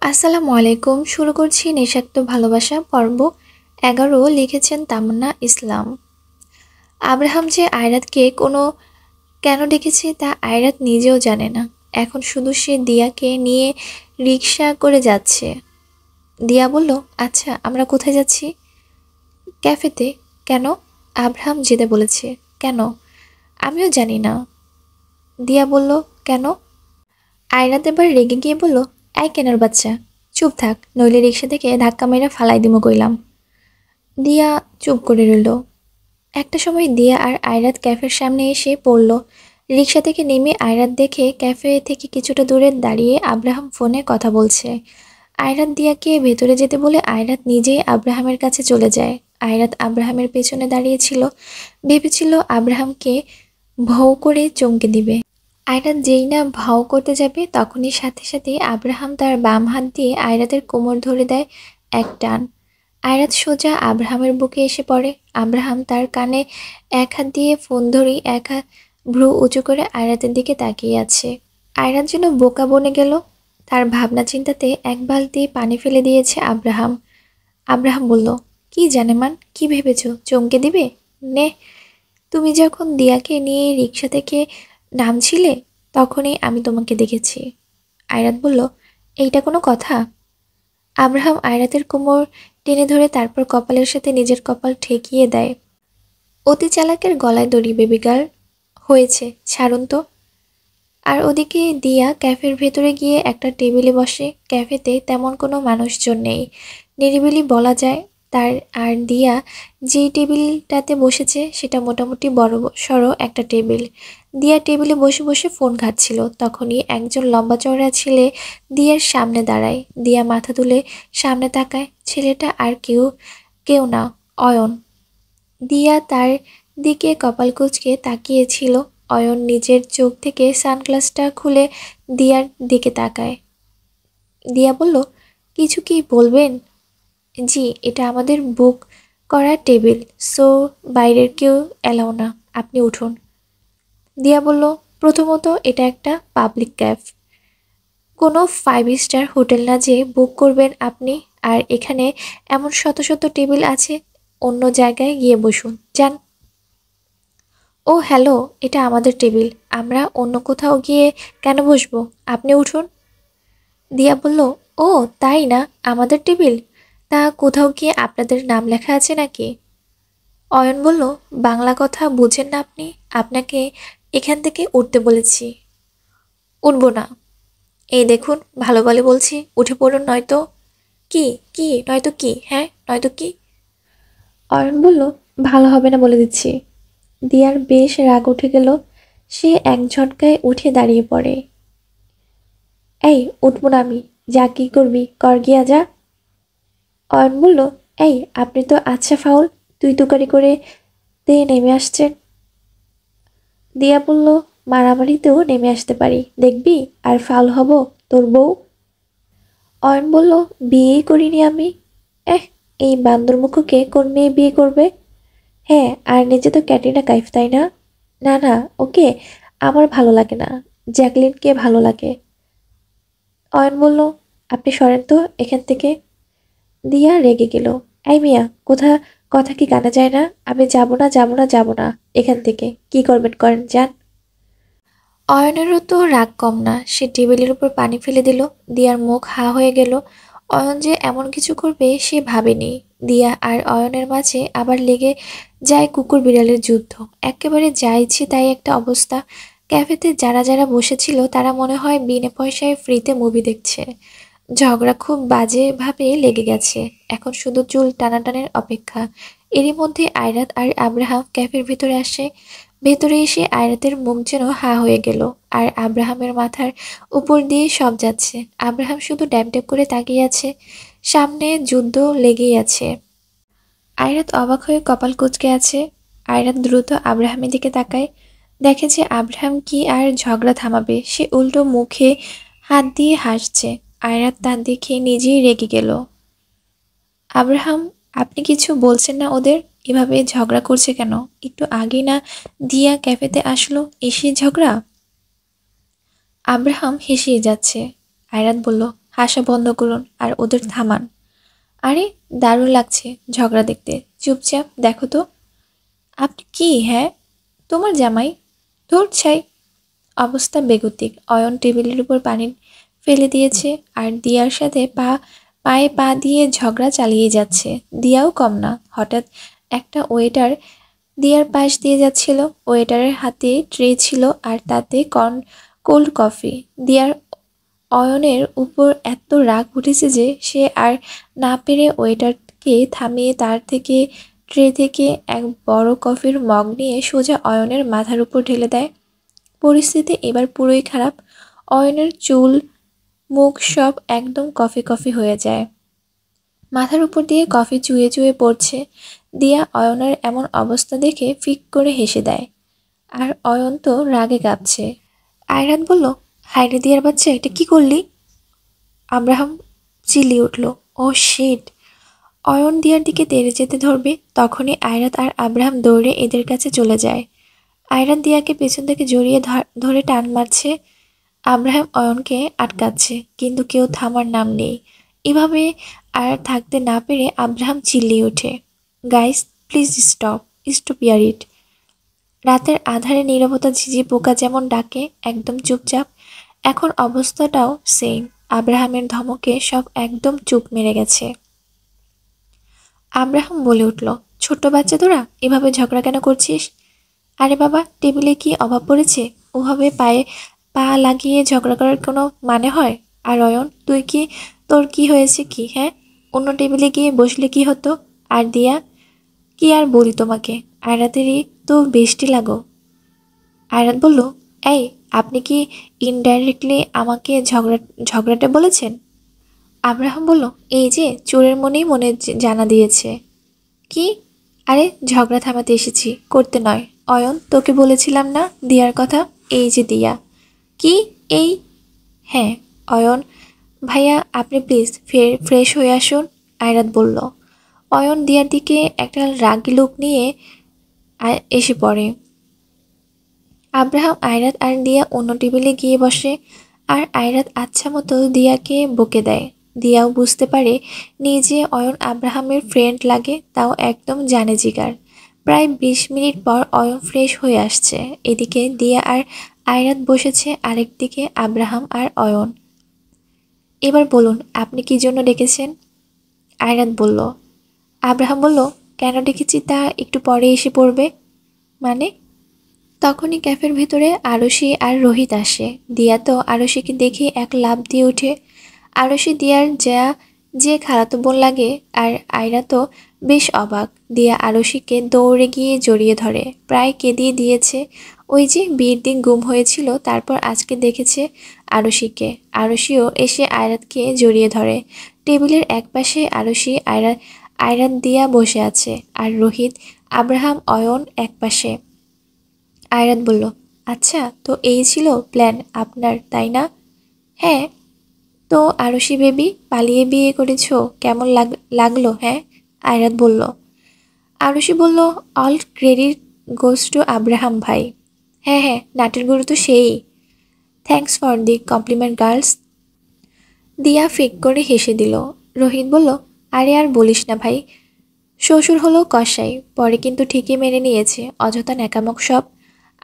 আসসালামু আলাইকুম। শুরু করছি নেশাক্ত ভালোবাসা পর্ব ১১। লিখেছেন তামান্না ইসলাম। আব্রাহাম যে আয়রাতকে কেন ডেকেছে তা আয়রাত নিজেও জানে না। এখন শুধু সে দিয়াকে নিয়ে রিকশা করে যাচ্ছে। দিয়া বলল, আচ্ছা আমরা কোথায় যাচ্ছি? ক্যাফেতে। কেন? আব্রাহাম যেতে বলেছে। কেন? আমিও জানি না। দিয়া বলল, কেন? আয়রাত এবার রেগে গিয়ে বলল, এই কেনার বাচ্চা, চুপ থাক, নইলে রিক্সা থেকে ধাক্কা মেরে ফালাই দিমো কইলাম। দিয়া চুপ করে রইল। একটা সময় দিয়া আর আয়রাত ক্যাফের সামনে এসে পড়ল। রিক্সা থেকে নেমে আয়রাত দেখে ক্যাফে থেকে কিছুটা দূরে দাঁড়িয়ে আব্রাহাম ফোনে কথা বলছে। আয়রাত দিয়াকে ভেতরে যেতে বলে আয়রাত নিজেই আব্রাহামের কাছে চলে যায়। আয়রাত আব্রাহামের পেছনে দাঁড়িয়েছিল, ভেবেছিল আব্রাহামকে ভৌ করে চমকে দিবে। আয়রাত যেই না ভাও করতে যাবে তখনই সাথে সাথে আব্রাহাম তার বাম হাত দিয়ে আয়রাতের কোমর ধরে দেয় এক টান। আয়রাত সোজা আব্রাহামের বুকে এসে পড়ে। আব্রাহাম তার কানে এক হাত দিয়ে ফোন ধরি, এক হাত ভ্রু উঁচু করে আয়রাতের দিকে তাকিয়ে আছে। আয়রাত যেন বোকা বনে গেল। তার ভাবনা চিন্তাতে এক বালতি পানি ফেলে দিয়েছে আব্রাহাম। আব্রাহাম বলল, কি জানেমান, কি ভেবেছো চমকে দিবে? নে, তুমি যখন দিয়াকে নিয়ে রিক্সা থেকে নামছিলে তখনই আমি তোমাকে দেখেছি। আয়রাত বলল, এইটা কোনো কথা? আব্রাহাম আয়রাতের কোমর টেনে ধরে তারপর কপালের সাথে নিজের কপাল ঠেকিয়ে দেয়। অতি চালাকের গলায় দড়ি বেবি গার্ল। হয়েছে, ছাড়ুন তো। আর ওদিকে দিয়া ক্যাফের ভেতরে গিয়ে একটা টেবিলে বসে। ক্যাফেতে তেমন কোনো মানুষজন নেই, নিরিবিলি বলা যায়। তার আর দিয়া যেই টেবিলটাতে বসেছে সেটা মোটামুটি বড় সড়ো একটা টেবিল। দিয়া টেবিলে বসে বসে ফোন ঘাঁটছিল। তখনই একজন লম্বা চওড়া ছেলে দিয়ার সামনে দাঁড়ায়। দিয়া মাথা তুলে সামনে তাকায়। ছেলেটা আর কেউ কেউ না, অয়ন। দিয়া তার দিকে কপাল কুঁচকে তাকিয়েছিল। অয়ন নিজের চোখ থেকে সানগ্লাসটা খুলে দিয়ার দিকে তাকায়। দিয়া বলল, কিছু কি বলবেন? জি, এটা আমাদের বুক করা টেবিল, সো বাইরের কেউ এলাও না, আপনি উঠুন। দিয়া বলল, প্রথমত এটা একটা পাবলিক ক্যাফ, কোনো 5 স্টার হোটেল না যে বুক করবেন আপনি। আর এখানে এমন শত শত টেবিল আছে, অন্য জায়গায় গিয়ে বসুন যান। ও হ্যালো, এটা আমাদের টেবিল, আমরা অন্য কোথাও গিয়ে কেন বসবো? আপনি উঠুন। দিয়া বলল, ও তাই না, আমাদের টেবিল? তা কোথাও গিয়ে আপনাদের নাম লেখা আছে নাকি? অয়ন বলল, বাংলা কথা বুঝেন না আপনি? আপনাকে এখান থেকে উঠতে বলেছি। উঠবো না। এই দেখুন, ভালো বলে বলছি, উঠে পড়ুন, নয়তো। কি? কি নয়তো কি? হ্যাঁ, নয়তো কি? অয়ন বলল, ভালো হবে না বলে দিচ্ছি। দিয়ার বেশ রাগ উঠে গেল। সে এক ঝটকায় উঠে দাঁড়িয়ে পড়ে। এই উঠবো না আমি, যা কি করবি কর গিয়া যা। অয়ন বলল, এই আপনি তো আচ্ছা ফাউল, তুই তুকারি করে তে নেমে আসছেন। দিয়া বলল, মারামারিতেও নেমে আসতে পারি, দেখবি আর ফাউল হব তোর বউ। অয়ন বলল, বিয়েই করিনি আমি। এহ, এই বান্দরমুখকে কোন মেয়ে বিয়ে করবে? হ্যাঁ, আর নিজে তো ক্যাটরিনা কাইফ, তাই না? না না, ওকে আমার ভালো লাগে না, জ্যাকলিনকে ভালো লাগে। অয়ন বলল, আপনি সরেন তো এখান থেকে। দিয়া রেগে গেল। এই মিয়া, কথা কি কানা যায় না? আমি যাব না, যাব না, যাব না এখান থেকে, কি করবেন করেন, যান। অয়নেরও তো রাগ কম না, সে টেবিলের উপর পানি ফেলে দিল। দিয়ার মুখ হা হয়ে গেল। অয়ন যে এমন কিছু করবে সে ভাবেনি। দিয়া আর অয়নের মাঝে আবার লেগে যায় কুকুর বিড়ালের যুদ্ধ। একেবারে যা ইচ্ছে তাই একটা অবস্থা। ক্যাফেতে যারা যারা বসেছিল তারা মনে হয় বিনা পয়সায় ফ্রিতে মুভি দেখছে। ঝগড়া খুব বাজেভাবে লেগে গেছে। এখন শুধু চুল টানাটানের অপেক্ষা। এরই মধ্যে আয়রাত আর আব্রাহাম ক্যাফের ভিতরে আসে। ভেতরে এসে আয়রাতের মুখ যেন হা হয়ে গেল। আর আব্রাহামের মাথার উপর দিয়ে সব যাচ্ছে। আব্রাহাম শুধু ড্যাব ড্যাব করে তাকিয়ে আছে। সামনে যুদ্ধ লেগেই আছে। আয়রাত অবাক হয়ে কপাল কুঁচকে আছে। আয়রাত দ্রুত আব্রাহামের দিকে তাকায়। দেখে যে আব্রাহাম কি আর ঝগড়া থামাবে, সে উল্টো মুখে হাত দিয়ে হাসছে। আয়রাত তা দেখে নিজেই রেগে গেল। আব্রাহাম, আপনি কিছু বলছেন না ওদের? এভাবে ঝগড়া করছে কেন? একটু আগে না দিয়া ক্যাফেতে আসলো, এসে ঝগড়া? আব্রাহাম হেসেই যাচ্ছে। আয়রাত বলল, হাসা বন্ধ করুন আর ওদের থামান। আরে, দারুণ লাগছে ঝগড়া দেখতে। চুপচাপ দেখো তো। আপনি কি? হ্যাঁ, তোমার জামাই। ধুর ছাই। অবস্থা বেগতিক। অয়ন টেবিলের উপর পানি ফেলে দিয়েছে আর দিয়ার সাথে পায়ে পা দিয়ে ঝগড়া চালিয়ে যাচ্ছে। দিয়াও কম না। হঠাৎ একটা ওয়েটার দিয়ার পাশ দিয়ে যাচ্ছিল। ওয়েটারের হাতে ট্রে ছিল আর তাতে কোল্ড কফি। দিয়ার অয়নের উপর এত রাগ উঠেছে যে সে আর না পেরে ওয়েটারকে থামিয়ে তার থেকে ট্রে থেকে এক বড় কফির মগ নিয়ে সোজা অয়নের মাথার উপর ঢেলে দেয়। পরিস্থিতি এবার পুরোই খারাপ। অয়নের চুল মুখ সব একদম কফি কফি হয়ে যায়। মাথার উপর দিয়ে কফি চুয়ে চুয়ে পড়ছে। দিয়া অয়নের এমন অবস্থা দেখে ফিক করে হেসে দেয়। আর অয়ন তো রাগে কাঁপছে। আয়রাত বলল, হায়রে দিয়ার বাচ্চা, এটা কি করলি? আব্রাহাম চিল্লিয়ে উঠল, ও শিট। অয়ন দিয়ার দিকে তেড়ে যেতে ধরবে, তখনই আয়রাত আর আব্রাহাম দৌড়ে এদের কাছে চলে যায়। আয়রাত দিয়াকে পেছন থেকে জড়িয়ে ধরে টান মারছে। আব্রাহাম অয়নকে আটকাচ্ছে, কিন্তু কেউ থামার নাম নেই। এভাবে আর থাকতে না পেরে আব্রাহাম চিল্লিয়ে ওঠে, গাইস প্লিজ স্টপ, স্টপ ইয়ার ইট। রাতের আধারে নীরবতা ঝিঝি পোকা যেমন ডাকে, একদম চুপচাপ। এখন অবস্থাটাও সেম। আব্রাহামের ধমকে সব একদম চুপ মেরে গেছে। আব্রাহাম বলে উঠল, ছোট্ট বাচ্চা তোরা এভাবে ঝগড়া কেন করছিস? আরে বাবা, টেবিলে কি অভাব পড়েছে? ওভাবে পায়ে পা লাগিয়ে ঝগড়া করার কোনো মানে হয়? আর অয়ন, তোর কি হয়েছে কি? হ্যাঁ, অন্য টেবিলে গিয়ে বসলে কি হতো? আর দিয়া, কি আর বলি তোমাকে, আয়রাতেরই তো বেশটি লাগো। আয়রাত বলল, এই, আপনি কি ইনডাইরেক্টলি আমাকে ঝগড়াটা বলেছেন? আব্রাহাম বলল, এই যে চোরের মনেই মনে জানা দিয়েছে। কি? আরে ঝগড়া থামাতে এসেছি, করতে নয়। অয়ন, তোকে বলেছিলাম না দিয়ার কথা? এই যে দিয়া। কি? এই? হ্যাঁ, অয়ন ভাইয়া, আপনি প্লিজ ফ্রেশ হয়ে আসুন। আয়রাত বলল। অয়ন দিয়ার দিকে একটা রাগী লোক নিয়ে এসে পড়ে। আব্রাহাম, আয়রাত আর দিয়া অন্য টেবিলে গিয়ে বসে। আর আয়রাত আচ্ছা মতো দিয়াকে বকে দেয়। দিয়াও বুঝতে পারে নিজে অয়ন আব্রাহামের ফ্রেন্ড লাগে, তাও একদম জানে জিগার। প্রায় 20 মিনিট পর অয়ন ফ্রেশ হয়ে আসছে। এদিকে দিয়া আর আয়রাত বসেছে, আরেকদিকে আব্রাহাম আর অয়ন। এবার বলুন, আপনি কি জন্য ডেকেছেন? আয়রাত বলল। আব্রাহাম বলল, কেন ডেকেছি তা একটু পরে এসে পড়বে। মানে? তখনই ক্যাফের ভেতরে আরশি আর রোহিত আসে। দিয়া তো আরশিকে দেখে এক লাফ দিয়ে ওঠে। আরশি দিয়ার যে খালাতো বোন লাগে, আর আয়রা তো বেশ অবাক। দিয়া আরশিকে দৌড়ে গিয়ে জড়িয়ে ধরে, প্রায় কেঁদিয়ে দিয়েছে। ওই যে বিয়ের দিন গুম হয়েছিল, তারপর আজকে দেখেছে আরশিকে। আরশিও এসে আয়রাতকে জড়িয়ে ধরে। টেবিলের একপাশে আরশি আয়রাত দিয়া বসে আছে, আর রোহিত, আব্রাহাম, অয়ন একপাশে। আয়রাত বলল, আচ্ছা, তো এই ছিল প্ল্যান আপনার, তাই না? হ্যাঁ। তো আরশি বেবি, পালিয়ে বিয়ে করেছো, কেমন লাগলো? হ্যাঁ, আয়রাত বলল। আরশি বলল, all credit goes to Abraham ভাই। হ্যাঁ হ্যাঁ, নাটের গুরু তো সেই। Thanks for the compliment girls. Diya ফিক করে হেসে দিল। রোহিত বলল, আরে আর বলিস না ভাই, শ্বশুর হলো কসাই, পরে কিন্তু ঠিকই মেনে নিয়েছে। অযথা ন্যাকামক সব।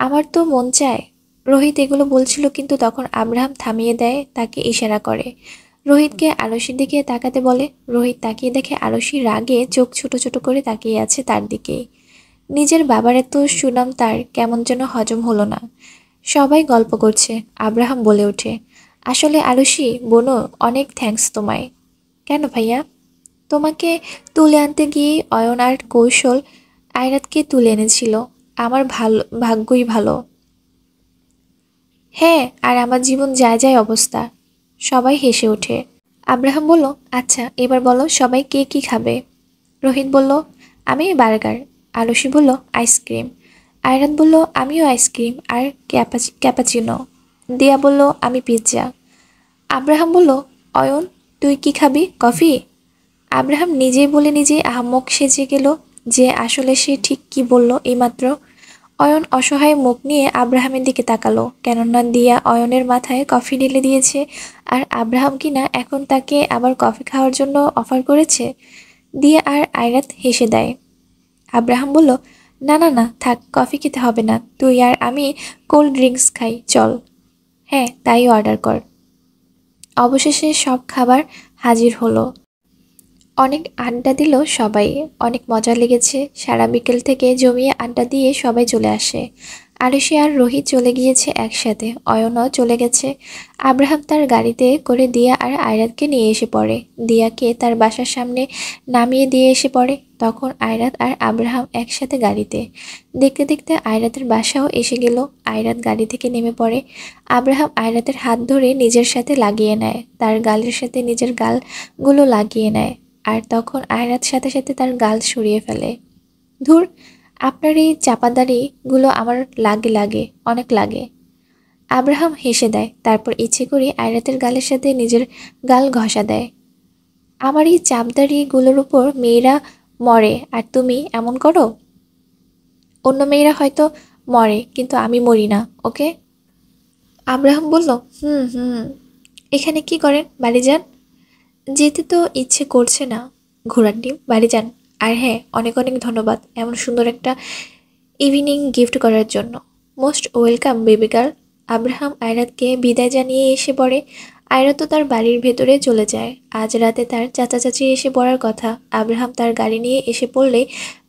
আমার তো মন চায়। রোহিত এগুলো বলছিল, কিন্তু তখন আব্রাহাম থামিয়ে দেয়, তাকে ইশারা করে। রোহিতকে আরশির দিকে তাকাতে বলে। রোহিত তাকিয়ে দেখে আরশি রাগে চোখ ছোট ছোট করে তাকিয়ে আছে তার দিকেই। নিজের বাবার এত সুনাম তার কেমন যেন হজম হলো না। সবাই গল্প করছে। আব্রাহাম বলে ওঠে, আসলে আরশি বোনো, অনেক থ্যাঙ্কস তোমায়। কেন ভাইয়া? তোমাকে তুলে আনতে গিয়ে অয়ন আর কৌশল আয়রাতকে তুলে এনেছিল। আমার ভাগ্যই ভালো। হ্যাঁ, আর আমার জীবন যায় যায় অবস্থা। সবাই হেসে ওঠে। আব্রাহাম বলল, আচ্ছা এবার বলো সবাই কে কি খাবে? রোহিত বলল, আমি বার্গার। আরশি বলল, আইসক্রিম। আয়রাত বলল, আমিও আইসক্রিম আর ক্যাপাচিনো। দিয়া বলল, আমি পিৎজা। আব্রাহাম বলল, অয়ন তুই কি খাবি? কফি? আব্রাহাম নিজেই বলে নিজেই আহাম্মক সেজে গেল যে আসলে সে ঠিক কি বলল এইমাত্র। অয়ন অসহায় মুখ নিয়ে আব্রাহামের দিকে তাকালো, কেননা দিয়া অয়নের মাথায় কফি ঢেলে দিয়েছে, আর আব্রাহাম কিনা এখন তাকে আবার কফি খাওয়ার জন্য অফার করেছে। দিয়া আর আয়রাত হেসে দেয়। আব্রাহাম বলল, না না না থাক, কফি খেতে হবে না, তুই আর আমি কোল্ড ড্রিঙ্কস খাই চল। হ্যাঁ তাই অর্ডার কর। অবশেষে সব খাবার হাজির হলো। অনেক আড্ডা দিল সবাই, অনেক মজা লেগেছে। সারা বিকেল থেকে জমিয়ে আড্ডা দিয়ে সবাই চলে আসে। আরুষি আর রোহিত চলে গিয়েছে একসাথে, অয়নও চলে গেছে। আব্রাহাম তার গাড়িতে করে দিয়া আর আয়রাতকে নিয়ে এসে পড়ে, দিয়াকে তার বাসার সামনে নামিয়ে দিয়ে এসে পড়ে। তখন আয়রাত আর আব্রাহাম একসাথে গাড়িতে। দেখতে দেখতে আয়রাতের বাসাও এসে গেল। আয়রাত গাড়ি থেকে নেমে পড়ে। আব্রাহাম আয়রাতের হাত ধরে নিজের সাথে লাগিয়ে নেয়, তার গালের সাথে নিজের গালগুলো লাগিয়ে নেয়। আর তখন আয়রাত সাথে সাথে তার গাল সরিয়ে ফেলে। ধুর, আপনার এই চাপাদাড়িগুলো আমার লাগে লাগে, অনেক লাগে। আব্রাহাম হেসে দেয়, তারপর ইচ্ছে করে আয়রাতের গালের সাথে নিজের গাল ঘষা দেয়। আমার এই চাপদাড়িগুলোর উপর মেয়েরা মরে আর তুমি এমন করো? অন্য মেয়েরা হয়তো মরে, কিন্তু আমি মরি না, ওকে? আব্রাহাম বলল, হুম হুম। এখানে কি করেন? বাড়ি যান। যেতে তো ইচ্ছে করছে না, ঘোড়ার ডিম, বাড়ি যান। আর হ্যাঁ, অনেক অনেক ধন্যবাদ এমন সুন্দর একটা ইভিনিং গিফট করার জন্য। Most welcome baby girl. Abraham আয়রাতকে বিদায় জানিয়ে এসে পড়ে। আয়রাতও তার বাড়ির ভেতরে চলে যায়। আজ রাতে তার চাচা চাচি এসে পড়ার কথা। আব্রাহাম তার গাড়ি নিয়ে এসে পড়লে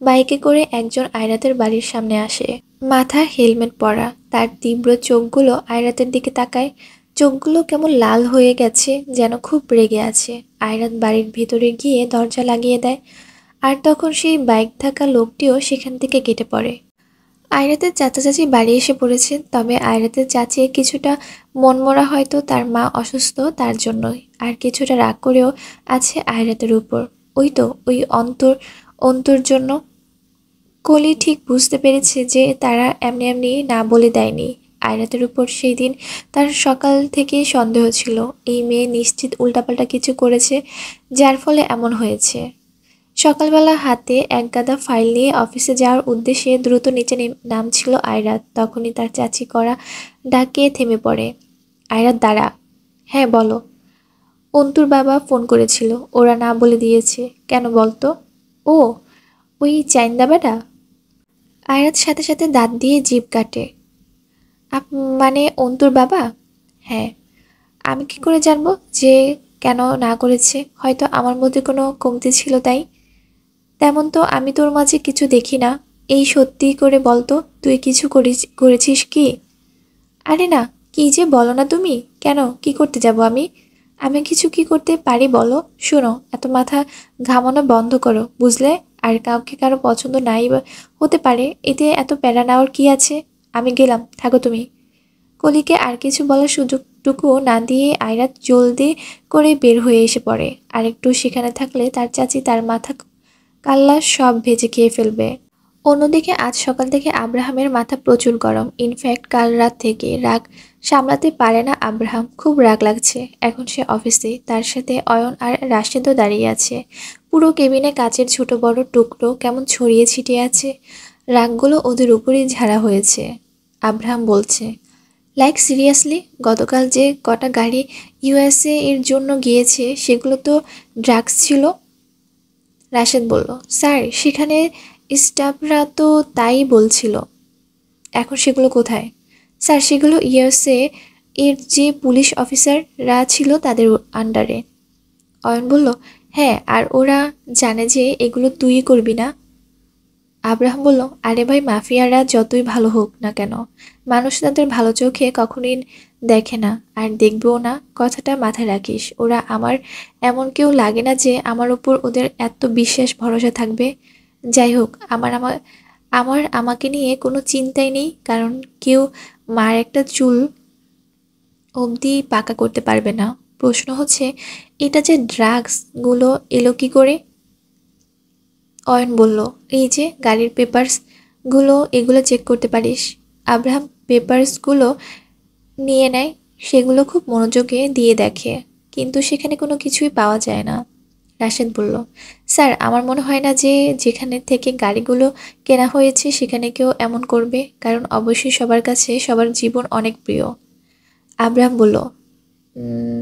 বাইকে করে একজন আয়রাতের বাড়ির সামনে আসে। মাথায় হেলমেট পরা, তার তীব্র চোখগুলো আয়রাতের দিকে তাকায়। চোখগুলো কেমন লাল হয়ে গেছে, যেন খুব রেগে আছে। আয়রাত বাড়ির ভেতরে গিয়ে দরজা লাগিয়ে দেয়। আর তখন সেই বাইক থাকা লোকটিও সেখান থেকে কেটে পড়ে। আয়রাতের চাচা চাচি বাড়ি এসে পড়েছে, তবে আয়রাতের চাচি কিছুটা মনমরা, হয়তো তার মা অসুস্থ তার জন্যই, আর কিছুটা রাগ করেও আছে আয়রাতের উপর। ওই তো ওই অন্তর জন্য। কলি ঠিক বুঝতে পেরেছে যে তারা এমনি এমনি না বলে দেয়নি আয়রাতের উপর। সেই দিন তার সকাল থেকে সন্দেহ ছিল, এই মেয়ে নিশ্চিত উল্টাপাল্টা কিছু করেছে, যার ফলে এমন হয়েছে। সকালবেলা হাতে এক গাদা ফাইল নিয়ে অফিসে যাওয়ার উদ্দেশ্যে দ্রুত নিচে নামছিল আয়রাত। তখনই তার চাচি করা ডাকে থেমে পড়ে। আয়রাত দাঁড়া। হ্যাঁ বলো। অন্তুর বাবা ফোন করেছিল, ওরা না বলে দিয়েছে। কেন বলতো? ও, ওই চাইন্দা বেটা। আয়রাত সাথে সাথে দাঁত দিয়ে জিভ কাটে। আপ মানে অন্তুর বাবা? হ্যাঁ। আমি কি করে জানবো যে কেন না করেছে? হয়তো আমার মধ্যে কোনো কমতি ছিল তাই। তেমন তো আমি তোর মাঝে কিছু দেখি না। এই সত্যি করে বলতো, তুই কিছু করেছিস কি? আরে না, কি যে বলো না তুমি। কেন, কি করতে যাব আমি? আমি কিছু কি করতে পারি বলো? শোনো, এত মাথা ঘামানো বন্ধ করো, বুঝলে? আর কাউকে কারো পছন্দ নাই হতে পারে, এতে এত প্যারা নেওয়ার কি আছে? আমি গেলাম, থাকো তুমি। কলিকে আর কিছু বলার সুযোগটুকু না দিয়ে আয়রাত জলদি করে বের হয়ে এসে পড়ে। আর একটু সেখানে থাকলে তার চাচি তার মাথা কাল্লা সব ভেজে খেয়ে ফেলবে। অন্যদিকে আজ সকাল থেকে আব্রাহামের মাথা প্রচুর গরম। ইনফ্যাক্ট কাল রাত থেকে রাগ সামলাতে পারে না আব্রাহাম। খুব রাগ লাগছে। এখন সে অফিসে, তার সাথে অয়ন আর রাশেদও দাঁড়িয়ে আছে। পুরো কেবিনে কাচের ছোট বড় টুকরো কেমন ছড়িয়ে ছিটিয়ে আছে। রাগগুলো ওদের উপরই ঝাড়া হয়েছে। আব্রাহাম বলছে, লাইক সিরিয়াসলি, গতকাল যে কটা গাড়ি ইউএসএ এর জন্য গিয়েছে সেগুলো তো ড্রাগস ছিল। রাশেদ বলল, স্যার সেখানে স্টাফরা তো তাই বলছিল। এখন সেগুলো কোথায়? স্যার সেগুলো ইউএসএ এর যে পুলিশ অফিসাররা ছিল তাদের আন্ডারে। অয়ন বলল, হ্যাঁ, আর ওরা জানে যে এগুলো তুই করবি না। আব্রাহাম বলল, আরে ভাই, মাফিয়ারা যতই ভালো হোক না কেন, মানুষ তাদের ভালো চোখে কখনোই দেখে না, আর দেখবেও না। কথাটা মাথায় রাখিস। ওরা আমার এমন কেউ লাগে না যে আমার উপর ওদের এত বিশ্বাস ভরসা থাকবে। যাই হোক, আমাকে নিয়ে কোনো চিন্তাই নেই, কারণ কেউ মার একটা চুল অবধি পাকা করতে পারবে না। প্রশ্ন হচ্ছে, এটা যে ড্রাগসগুলো এলো কি করে? অয়ন বলল, এই যে গাড়ির পেপারসগুলো, এগুলো চেক করতে পারিস। আব্রাহাম পেপারসগুলো নিয়ে নেয়, সেগুলো খুব মনোযোগে দিয়ে দেখে, কিন্তু সেখানে কোনো কিছুই পাওয়া যায় না। রাশেদ বলল, স্যার আমার মনে হয় না যে যেখানে থেকে গাড়িগুলো কেনা হয়েছে সেখানে কেউ এমন করবে, কারণ অবশ্যই সবার কাছে সবার জীবন অনেক প্রিয়। আব্রাহাম বলল,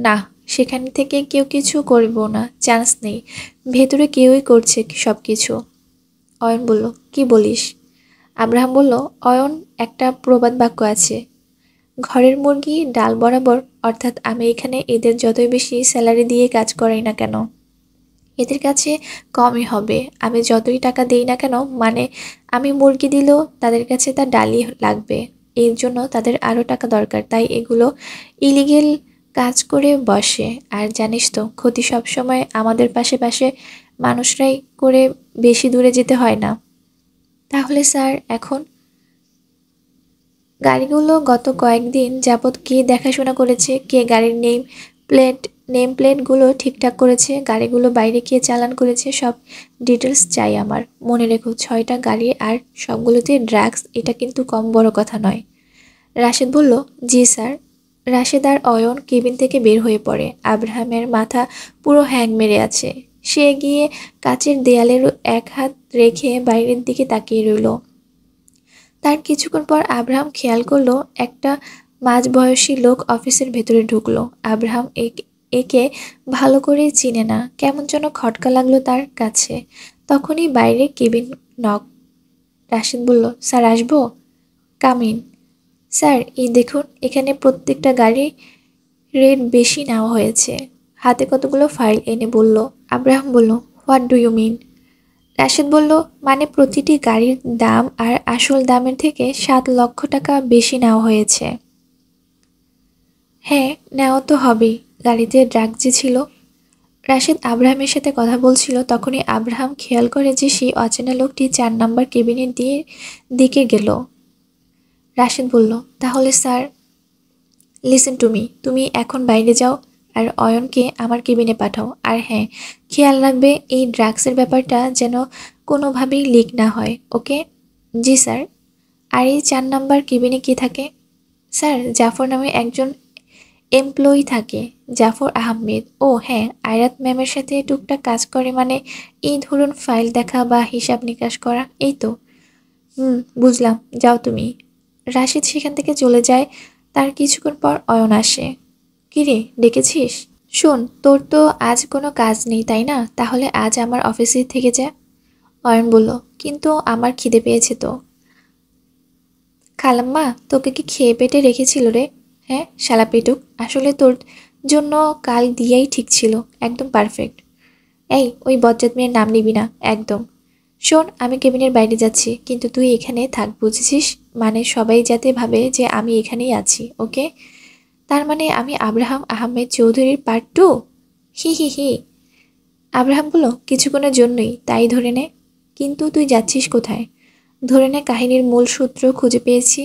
না, সেখান থেকে কেউ কিছু করব না, চান্স নেই, ভেতরে কেউই করছে সব কিছু। অয়ন বলল, কি বলিস? আব্রাহাম বলল, অয়ন, একটা প্রবাদ বাক্য আছে, ঘরের মুরগি ডাল বরাবর, অর্থাৎ আমি এখানে এদের যতই বেশি স্যালারি দিয়ে কাজ করাই না কেন এদের কাছে কমই হবে। আমি যতই টাকা দেই না কেন, মানে আমি মুরগি দিলেও তাদের কাছে তা ডালই লাগবে। এর জন্য তাদের আরও টাকা দরকার, তাই এগুলো ইলিগেল কাজ করে বসে। আর জানিস তো, ক্ষতি সবসময় আমাদের পাশে পাশে মানুষরাই করে, বেশি দূরে যেতে হয় না। তাহলে স্যার এখন গাড়িগুলো গত কয়েকদিন যাবৎ কে দেখাশোনা করেছে, কে গাড়ির নেম প্লেটগুলো ঠিকঠাক করেছে, গাড়িগুলো বাইরে কে চালান করেছে, সব ডিটেলস চাই আমার। মনে রেখো, 6টা গাড়ি আর সবগুলোতে ড্রাগস, এটা কিন্তু কম বড় কথা নয়। রাশেদ বলল, জি স্যার। রাশেদ আর অয়ন কেবিন থেকে বের হয়ে পড়ে। আব্রাহামের মাথা পুরো হ্যাং মেরে আছে। সে গিয়ে কাচের দেয়ালের এক হাত রেখে বাইরের দিকে তাকিয়ে রইল। তার কিছুক্ষণ পর আব্রাহাম খেয়াল করলো একটা মাঝবয়সী লোক অফিসের ভেতরে ঢুকলো। আব্রাহাম একে ভালো করে চিনে না, কেমন যেন খটকা লাগলো তার কাছে। তখনই বাইরে কেবিন নক। রাশেদ বলল, স্যার আসবো? Come in. স্যার, এই দেখুন, এখানে প্রত্যেকটা গাড়ি রেট বেশি নেওয়া হয়েছে। হাতে কতগুলো ফাইল এনে বলল। আব্রাহাম বলল, what do you mean? Rashed বলল, মানে প্রতিটি গাড়ির দাম আর আসল দামের থেকে 7 লক্ষ টাকা বেশি নেওয়া হয়েছে। হ্যাঁ, নেওয়া তো হবেই, গাড়িতে ড্রাগ যে ছিল। রাশেদ আব্রাহামের সাথে কথা বলছিল, তখনই আব্রাহাম খেয়াল করে যে সেই অচেনা লোকটি 4 নম্বর কেবিনের দিকে গেল। রাশেদ বলল, তাহলে স্যার? লিসেন টু মি, তুমি এখন বাইরে যাও আর অয়নকে আমার কেবিনে পাঠাও। আর হ্যাঁ, খেয়াল রাখবে এই ড্রাগসের ব্যাপারটা যেন কোনোভাবেই লিক না হয়, ওকে? জি স্যার। আর এই 4 নম্বর কেবিনে কে থাকে? স্যার, জাফর নামে একজন এমপ্লয়ি থাকে, জাফর আহমেদ। ও হ্যাঁ, আয়রাত ম্যামের সাথে টুকটাক কাজ করে, মানে এই ধরুন ফাইল দেখা বা হিসাব নিকাশ করা, এই তো। বুঝলাম, যাও তুমি। রাশিদ সেখান থেকে চলে যায়। তার কিছুক্ষণ পর অয়ন আসে। কিরে, ডেকেছিস? শোন, তোর তো আজ কোনো কাজ নেই তাই না? তাহলে আজ আমার অফিসে থেকে যা। অয়ন বলল, কিন্তু আমার খিদে পেয়েছে তো। খালাম্মা তোকে কি খেয়ে পেটে রেখেছিল রে? হ্যাঁ শালা পেটুক, আসলে তোর জন্য কাল দিয়াই ঠিক ছিল, একদম পারফেক্ট। এই, ওই বজ্জাত মেয়ের নাম নিবি না একদম। শোন, আমি কেবিনের বাইরে যাচ্ছি, কিন্তু তুই এখানে থাক, বুঝেছিস? মানে সবাই যাতে ভাবে যে আমি এখানেই আছি, ওকে? তার মানে আমি আব্রাহাম আহমেদ চৌধুরীর পার্ট 2? হি হি হি। আব্রাহাম বলল, কিছুক্ষণের জন্যই, তাই ধরে নে। কিন্তু তুই যাচ্ছিস কোথায়? ধরে নে কাহিনীর মূল সূত্র খুঁজে পেয়েছি।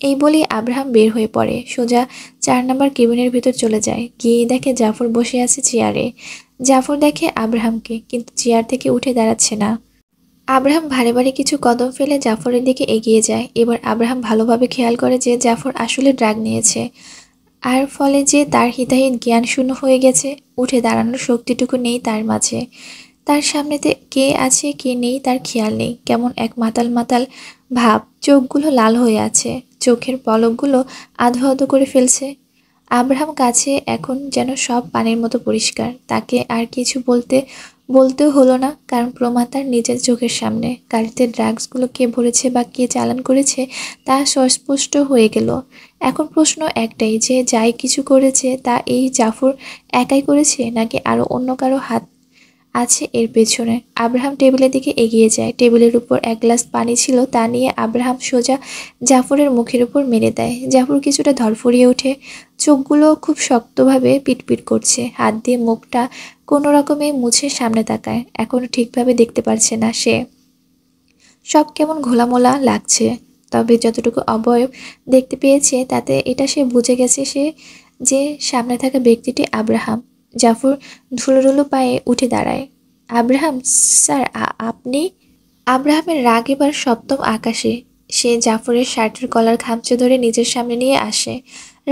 এই বলেই আব্রাহাম বের হয়ে পড়ে, সোজা 4 নম্বর কেবিনের ভিতর চলে যায়। গিয়ে দেখে জাফর বসে আছে চেয়ারে। জাফর দেখে আব্রাহামকে, কিন্তু চেয়ার থেকে উঠে দাঁড়াচ্ছে না। আব্রাহাম ভারে ভারে কিছু কদম ফেলে জাফরের দিকে এগিয়ে যায়। এবার আব্রাহাম ভালোভাবে খেয়াল করে যে জাফর আসলে ড্রাগ নিয়েছে, আর ফলে যে তার হিতাহিত জ্ঞান শূন্য হয়ে গেছে, উঠে দাঁড়ানোর শক্তিটুকু নেই তার মাঝে। তার সামনেতে কে আছে কে নেই তার খেয়াল নেই, কেমন এক মাতাল মাতাল ভাব। চোখগুলো লাল হয়ে আছে, চোখের পলকগুলো আধো আধো করে ফেলছে। আব্রাহাম কাছে এখন যেন সব পানির মতো পরিষ্কার। তাকে আর কিছু বলতেও হলো না, কারণ প্রমা তার নিজের চোখের সামনে। গাড়িতে ড্রাগসগুলো কে ভরেছে বা কে চালান করেছে তা সুস্পষ্ট হয়ে গেল। এখন প্রশ্ন একটাই, যে যাই কিছু করেছে তা এই জাফর একাই করেছে, নাকি আরও অন্য কারো হাত আছে এর পেছনে? আব্রাহাম টেবিলের দিকে এগিয়ে যায়। টেবিলের উপর এক গ্লাস পানি ছিল, তা নিয়ে আব্রাহাম সোজা জাফরের মুখের উপর মেরে দেয়। জাফর কিছুটা ধরফরিয়ে ওঠে, চোখগুলো খুব শক্তভাবে পিটপিট করছে। হাত দিয়ে মুখটা কোনো রকমে মুছে সামনে তাকায়। এখনো ঠিকভাবে দেখতে পারছে না সে, সব কেমন ঘোলামোলা লাগছে। তবে যতটুকু অবয়ব দেখতে পেয়েছে তাতে এটা সে বুঝে গেছে যে সামনে থাকা ব্যক্তিটি আব্রাহাম। জাফর ধুলোঢুলো পায়ে উঠে দাঁড়ায়। আব্রাহাম স্যার, আপনি? আব্রাহামের রাগ এবার সপ্তম আকাশে। সে জাফরের শার্টের কলার খামচে ধরে নিজের সামনে নিয়ে আসে।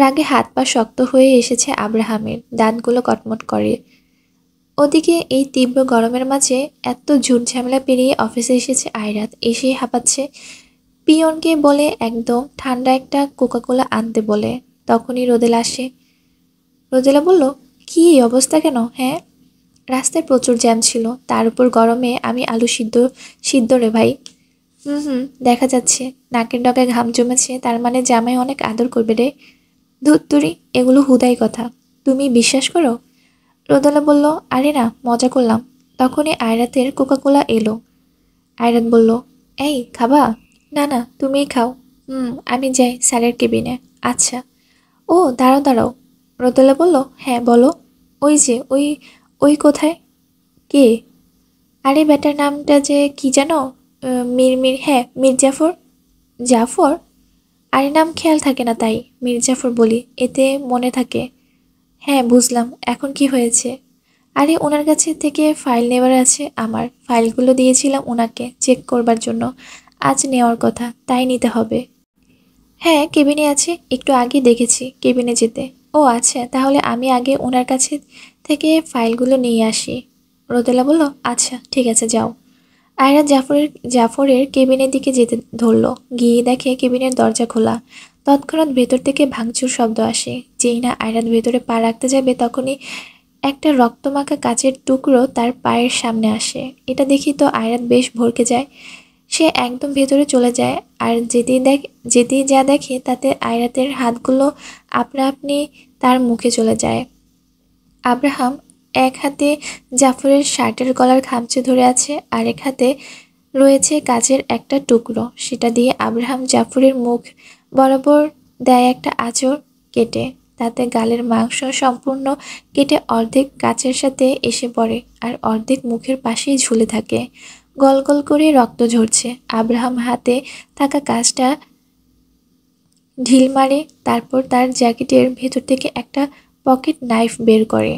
রাগে হাত পা শক্ত হয়ে এসেছে আব্রাহামের, দাঁতগুলো কটমট করে। ওদিকে এই তীব্র গরমের মাঝে এত ঝুট ঝামেলা পেরিয়ে অফিসে এসেছে আয়রাত, এসেই হাঁপাচ্ছে। পিয়নকে বলে একদম ঠান্ডা একটা কোকাকোলা আনতে বলে। তখনই রোদেলা আসে। রোদেলা বলল, কি এই অবস্থা কেন? হ্যাঁ, রাস্তায় প্রচুর জ্যাম ছিল, তার উপর গরমে আমি আলু সিদ্ধ সিদ্ধ রে ভাই। হুম হুম, দেখা যাচ্ছে। নাকের ডগায় ঘাম জমেছে, তার মানে জামাই অনেক আদর করবে রে। ধুত্তুরি, এগুলো হুদাই কথা। তুমি বিশ্বাস করো? রোদেলা বলল, আরে না, মজা করলাম। তখনই আয়রাতের কোকাকোলা এলো। আয়রাত বলল, এই খাবা? না না, তুমিই খাও। আমি যাই স্যারের কেবিনে। আচ্ছা। ও দাঁড়াও দাঁড়াও। রোদেলা বলল, হ্যাঁ বলো। ওই যে ওই ওই কোথায়? কে? আরে বেটার নামটা যে কি জানো? হ্যাঁ, মীর জাফর। জাফর? আরে নাম খেয়াল থাকে না তাই মীর জাফর বলি, এতে মনে থাকে। হ্যাঁ বুঝলাম, এখন কি হয়েছে? আরে ওনার কাছে থেকে ফাইল নেবার আছে, আমার ফাইলগুলো দিয়েছিলাম ওনাকে চেক করবার জন্য। আজ নেওয়ার কথা, তাই নিতে হবে। হ্যাঁ কেবিনে আছে, একটু আগে দেখেছি কেবিনে যেতে। ও আচ্ছা, তাহলে আমি আগে ওনার কাছে থেকে ফাইলগুলো নিয়ে আসি। রোদেলা বলল, আচ্ছা ঠিক আছে, যাও। আয়রা জাফরের কেবিনের দিকে যেতে ধরল। গিয়ে দেখে কেবিনের দরজা খোলা। তৎক্ষণাৎ ভেতর থেকে ভাঙচুর শব্দ আসে। যেই না আয়রাত ভেতরে পা রাখতে যাবে, তখনই একটা রক্তমাখা কাচের টুকরো তার পায়ের সামনে আসে। এটা দেখি তো আয়রাত বেশ ভড়কে যায়। সে একদম ভেতরে চলে যায়, আর যেতেই যা দেখে তাতে আয়রাতের হাতগুলো আপনা আপনি তার মুখে চলে যায়। আব্রাহাম এক হাতে জাফরের শার্টের গলার খামচে ধরে আছে, আরেক হাতে রয়েছে কাচের একটা টুকরো। সেটা দিয়ে আব্রাহাম জাফরের মুখ বরাবর দেয় একটা আঁচড় কেটে। তাতে গালের মাংস সম্পূর্ণ কেটে অর্ধেক কাচের সাথে এসে পড়ে, আর অর্ধেক মুখের পাশেই ঝুলে থাকে। গল গল করে রক্ত ঝরছে। আব্রাহাম হাতে থাকা কাজটা ঢিল মারে, তারপর তার জ্যাকেটের ভেতর থেকে একটা পকেট নাইফ বের করে।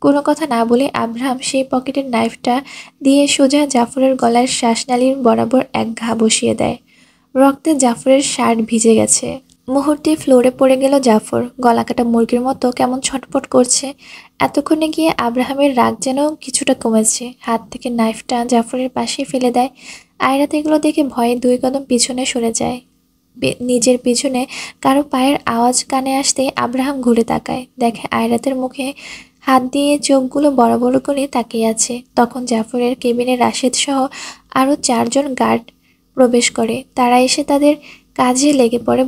কোনো কথা না বলে আব্রাহাম সেই পকেটের নাইফটা দিয়ে সোজা জাফরের গলার শ্বাসনালীর বরাবর এক ঘা বসিয়ে দেয়। রক্তে জাফরের শার্ট ভিজে গেছে। মুহূর্তে ফ্লোরে পড়ে গেল জাফর, গলাকাটা মুরগির মতো কেমন ছটফট করছে। এতক্ষণে গিয়ে আব্রাহামের রাগ যেন কিছুটা কমেছে। হাত থেকে নাইফটা জাফরের পাশে ফেলে দেয়। আয়রাত এগুলো দেখে ভয়ে 2 কদম পিছনে সরে যায়। নিজের পিছনে কারো পায়ের আওয়াজ কানে আসতেই আব্রাহাম ঘুরে তাকায়, দেখে আয়রাতের মুখে হাত দিয়ে চোখগুলো বড় বড় করে তাকিয়ে আছে। তখন জাফরের কেবিনে রাশেদ সহ আরও 4জন গার্ড প্রবেশ করে। তারা এসে তাদের কাজে লেগে পড়ে।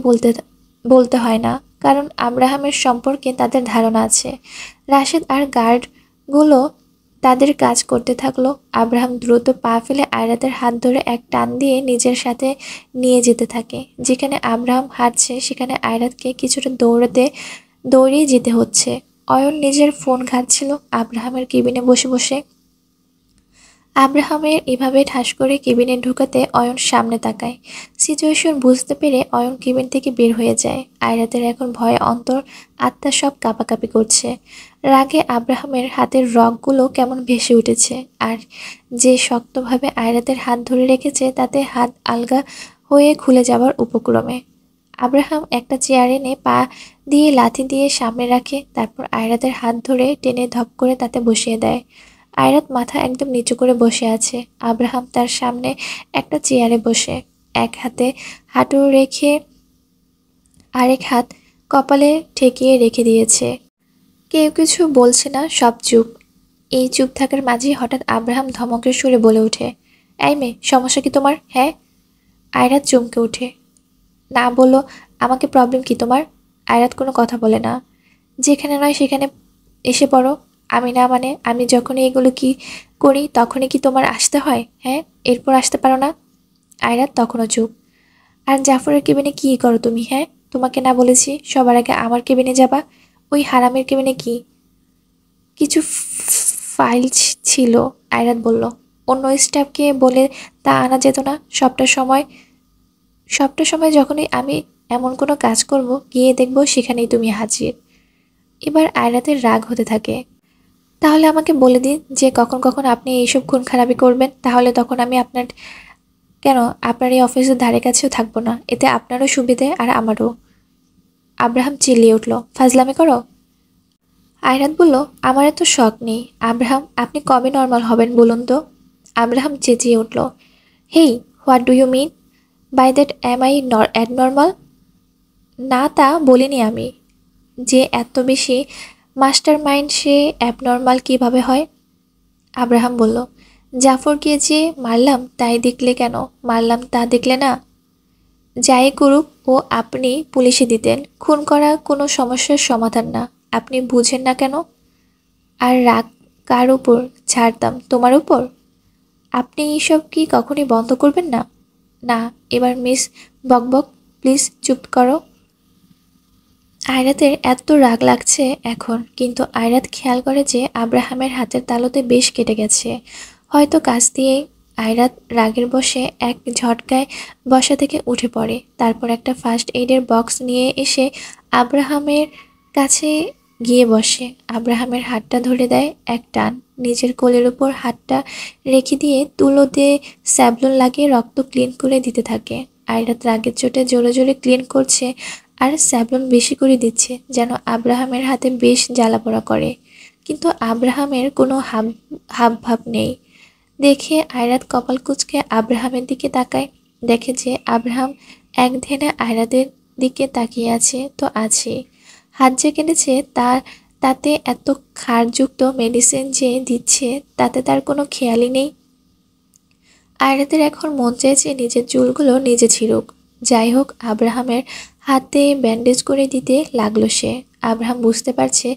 বলতে হয় না, কারণ আব্রাহামের সম্পর্কে তাদের ধারণা আছে। রাশেদ আর গার্ডগুলো তাদের কাজ করতে থাকলো। আব্রাহাম দ্রুত পা ফেলে আয়রাতের হাত ধরে এক টান দিয়ে নিজের সাথে নিয়ে যেতে থাকে। যেখানে আব্রাহাম হাঁটছে সেখানে আয়রাতকে কিছুটা দৌড়িয়ে যেতে হচ্ছে। অয়ন নিজের ফোন ঘাঁটছিল আব্রাহামের কেবিনে বসে বসে। আব্রাহামের এভাবে ঠাস করে কেবিনে ঢুকাতে অয়ন সামনে তাকায়। সিচুয়েশন বুঝতে পেরে অয়ন কেবিন থেকে বের হয়ে যায়। আয়রাতের এখন ভয়ে অন্তর আত্মা সব কাঁপাকাঁপি করছে। রাগে আব্রাহামের হাতের রগগুলো কেমন ভেসে উঠেছে, আর যে শক্তভাবে আয়রাতের হাত ধরে রেখেছে তাতে হাত আলগা হয়ে খুলে যাবার উপক্রমে। আব্রাহাম একটা চেয়ার এনে পা দিয়ে লাথি দিয়ে সামনে রাখে, তারপর আয়রাতের হাত ধরে টেনে ধপ করে তাতে বসিয়ে দেয়। আয়রাত মাথা একদম নিচু করে বসে আছে। আব্রাহাম তার সামনে একটা চেয়ারে বসে এক হাতে হাঁটু রেখে আরেক হাত কপালে ঠেকিয়ে রেখে দিয়েছে। কেউ কিছু বলছে না, সব চুপ। এই চুপ থাকার মাঝেই হঠাৎ আব্রাহাম ধমকের সুরে বলে ওঠে, এই মেয়ে, সমস্যা কি তোমার? হ্যাঁ? আয়রাত চমকে ওঠে। না বলো, আমাকে প্রবলেম কি তোমার? আয়রাত কোনো কথা বলে না। যেখানে নয় সেখানে এসে পড়ো। আমি না মানে আমি যখনই এগুলো কি করি তখনই কি তোমার আসতে হয়? হ্যাঁ, এরপর আসতে পারো না? আয়রাত তখনও চুপ। আর জাফরের কেবিনে কি করো তুমি? হ্যাঁ, তোমাকে না বলেছি সবার আগে আমার কেবিনে যাবা? ওই হারামের কেবিনে কি কিছু ফাইল ছিল? আয়রাত বলল। অন্য স্টাফকে বলে তা আনা যেত না? সবটা সময় যখনই আমি এমন কোনো কাজ করব, গিয়ে দেখব সেখানেই তুমি হাজির। এবার আয়রাতের রাগ হতে থাকে। তাহলে আমাকে বলে দিন যে কখন কখন আপনি এইসব খুন খারাপি করবেন, তাহলে তখন আমি আপনার এই অফিসের ধারে কাছেও থাকবো না। এতে আপনারও সুবিধে আর আমারও। আব্রাহাম চিল্লিয়ে উঠল, ফাজলামি করো? আয়রাত বলল, আমার এত শখ নেই। আব্রাহাম, আপনি কবে নর্মাল হবেন বলুন তো? আব্রাহাম চেঁচিয়ে উঠল, hey, what do you mean by that? Am I abnormal? না, তা বলিনি আমি। যে এত বেশি মাস্টার মাইন্ড সে অ্যাবনর্মাল কিভাবে হয়? আব্রাহাম বলল, জাফরকে যে মারলাম তাই দেখলে কেন? মারলাম তা দেখলে না? যাই করুক ও আপনি পুলিশে দিতেন। খুন করা কোনো সমস্যার সমাধান না। আপনি বুঝেন না কেন? আর রাগ কার উপর ছাড়তাম? তোমার উপর। আপনি এইসব কি কখনই বন্ধ করবেন না? না। এবার মিস বকবক, প্লিজ চুপ করো। আয়রাতের এত রাগ লাগছে এখন, কিন্তু আয়রাত খেয়াল করে যে আব্রাহামের হাতের তালুতে বেশ কেটে গেছে। হয়তো কাছ দিয়েই। আয়রাত রাগের বশে এক ঝটকায় বসা থেকে উঠে পড়ে। তারপর একটা ফার্স্ট এইডের বক্স নিয়ে এসে আব্রাহামের কাছে গিয়ে বসে। আব্রাহামের হাতটা ধরে দেয় এক টান। নিজের কোলের উপর হাতটা রেখে দিয়ে তুলো দিয়ে স্যাবলন লাগিয়ে রক্ত ক্লিন করে দিতে থাকে। আয়রাত রাগের চোটে জোরে জোরে ক্লিন করছে আর স্যাভলন বেশি করে দিচ্ছে, যেন আব্রাহামের হাতে বেশ জ্বালাপোড়া করে। কিন্তু আব্রাহামের কোনো হাবভাব নেই। দেখে আয়রাত কপাল কুঁচকে আব্রাহামের দিকে তাকায়। দেখে যে আব্রাহাম এক ধ্যানে আয়রাতের দিকে তাকিয়ে আছে তো আছে। হাত যে কেটেছে তাতে এত ক্ষারযুক্ত মেডিসিন যে দিচ্ছে তাতে তার কোনো খেয়ালই নেই। আয়রাতের এখন মন চাইছে নিজের চুলগুলো নিজে ছিঁড়ুক। যাই হোক, আব্রাহামের হাতে ব্যান্ডেজ করে দিতে লাগলো সে। আব্রাহাম বুঝতে পারছে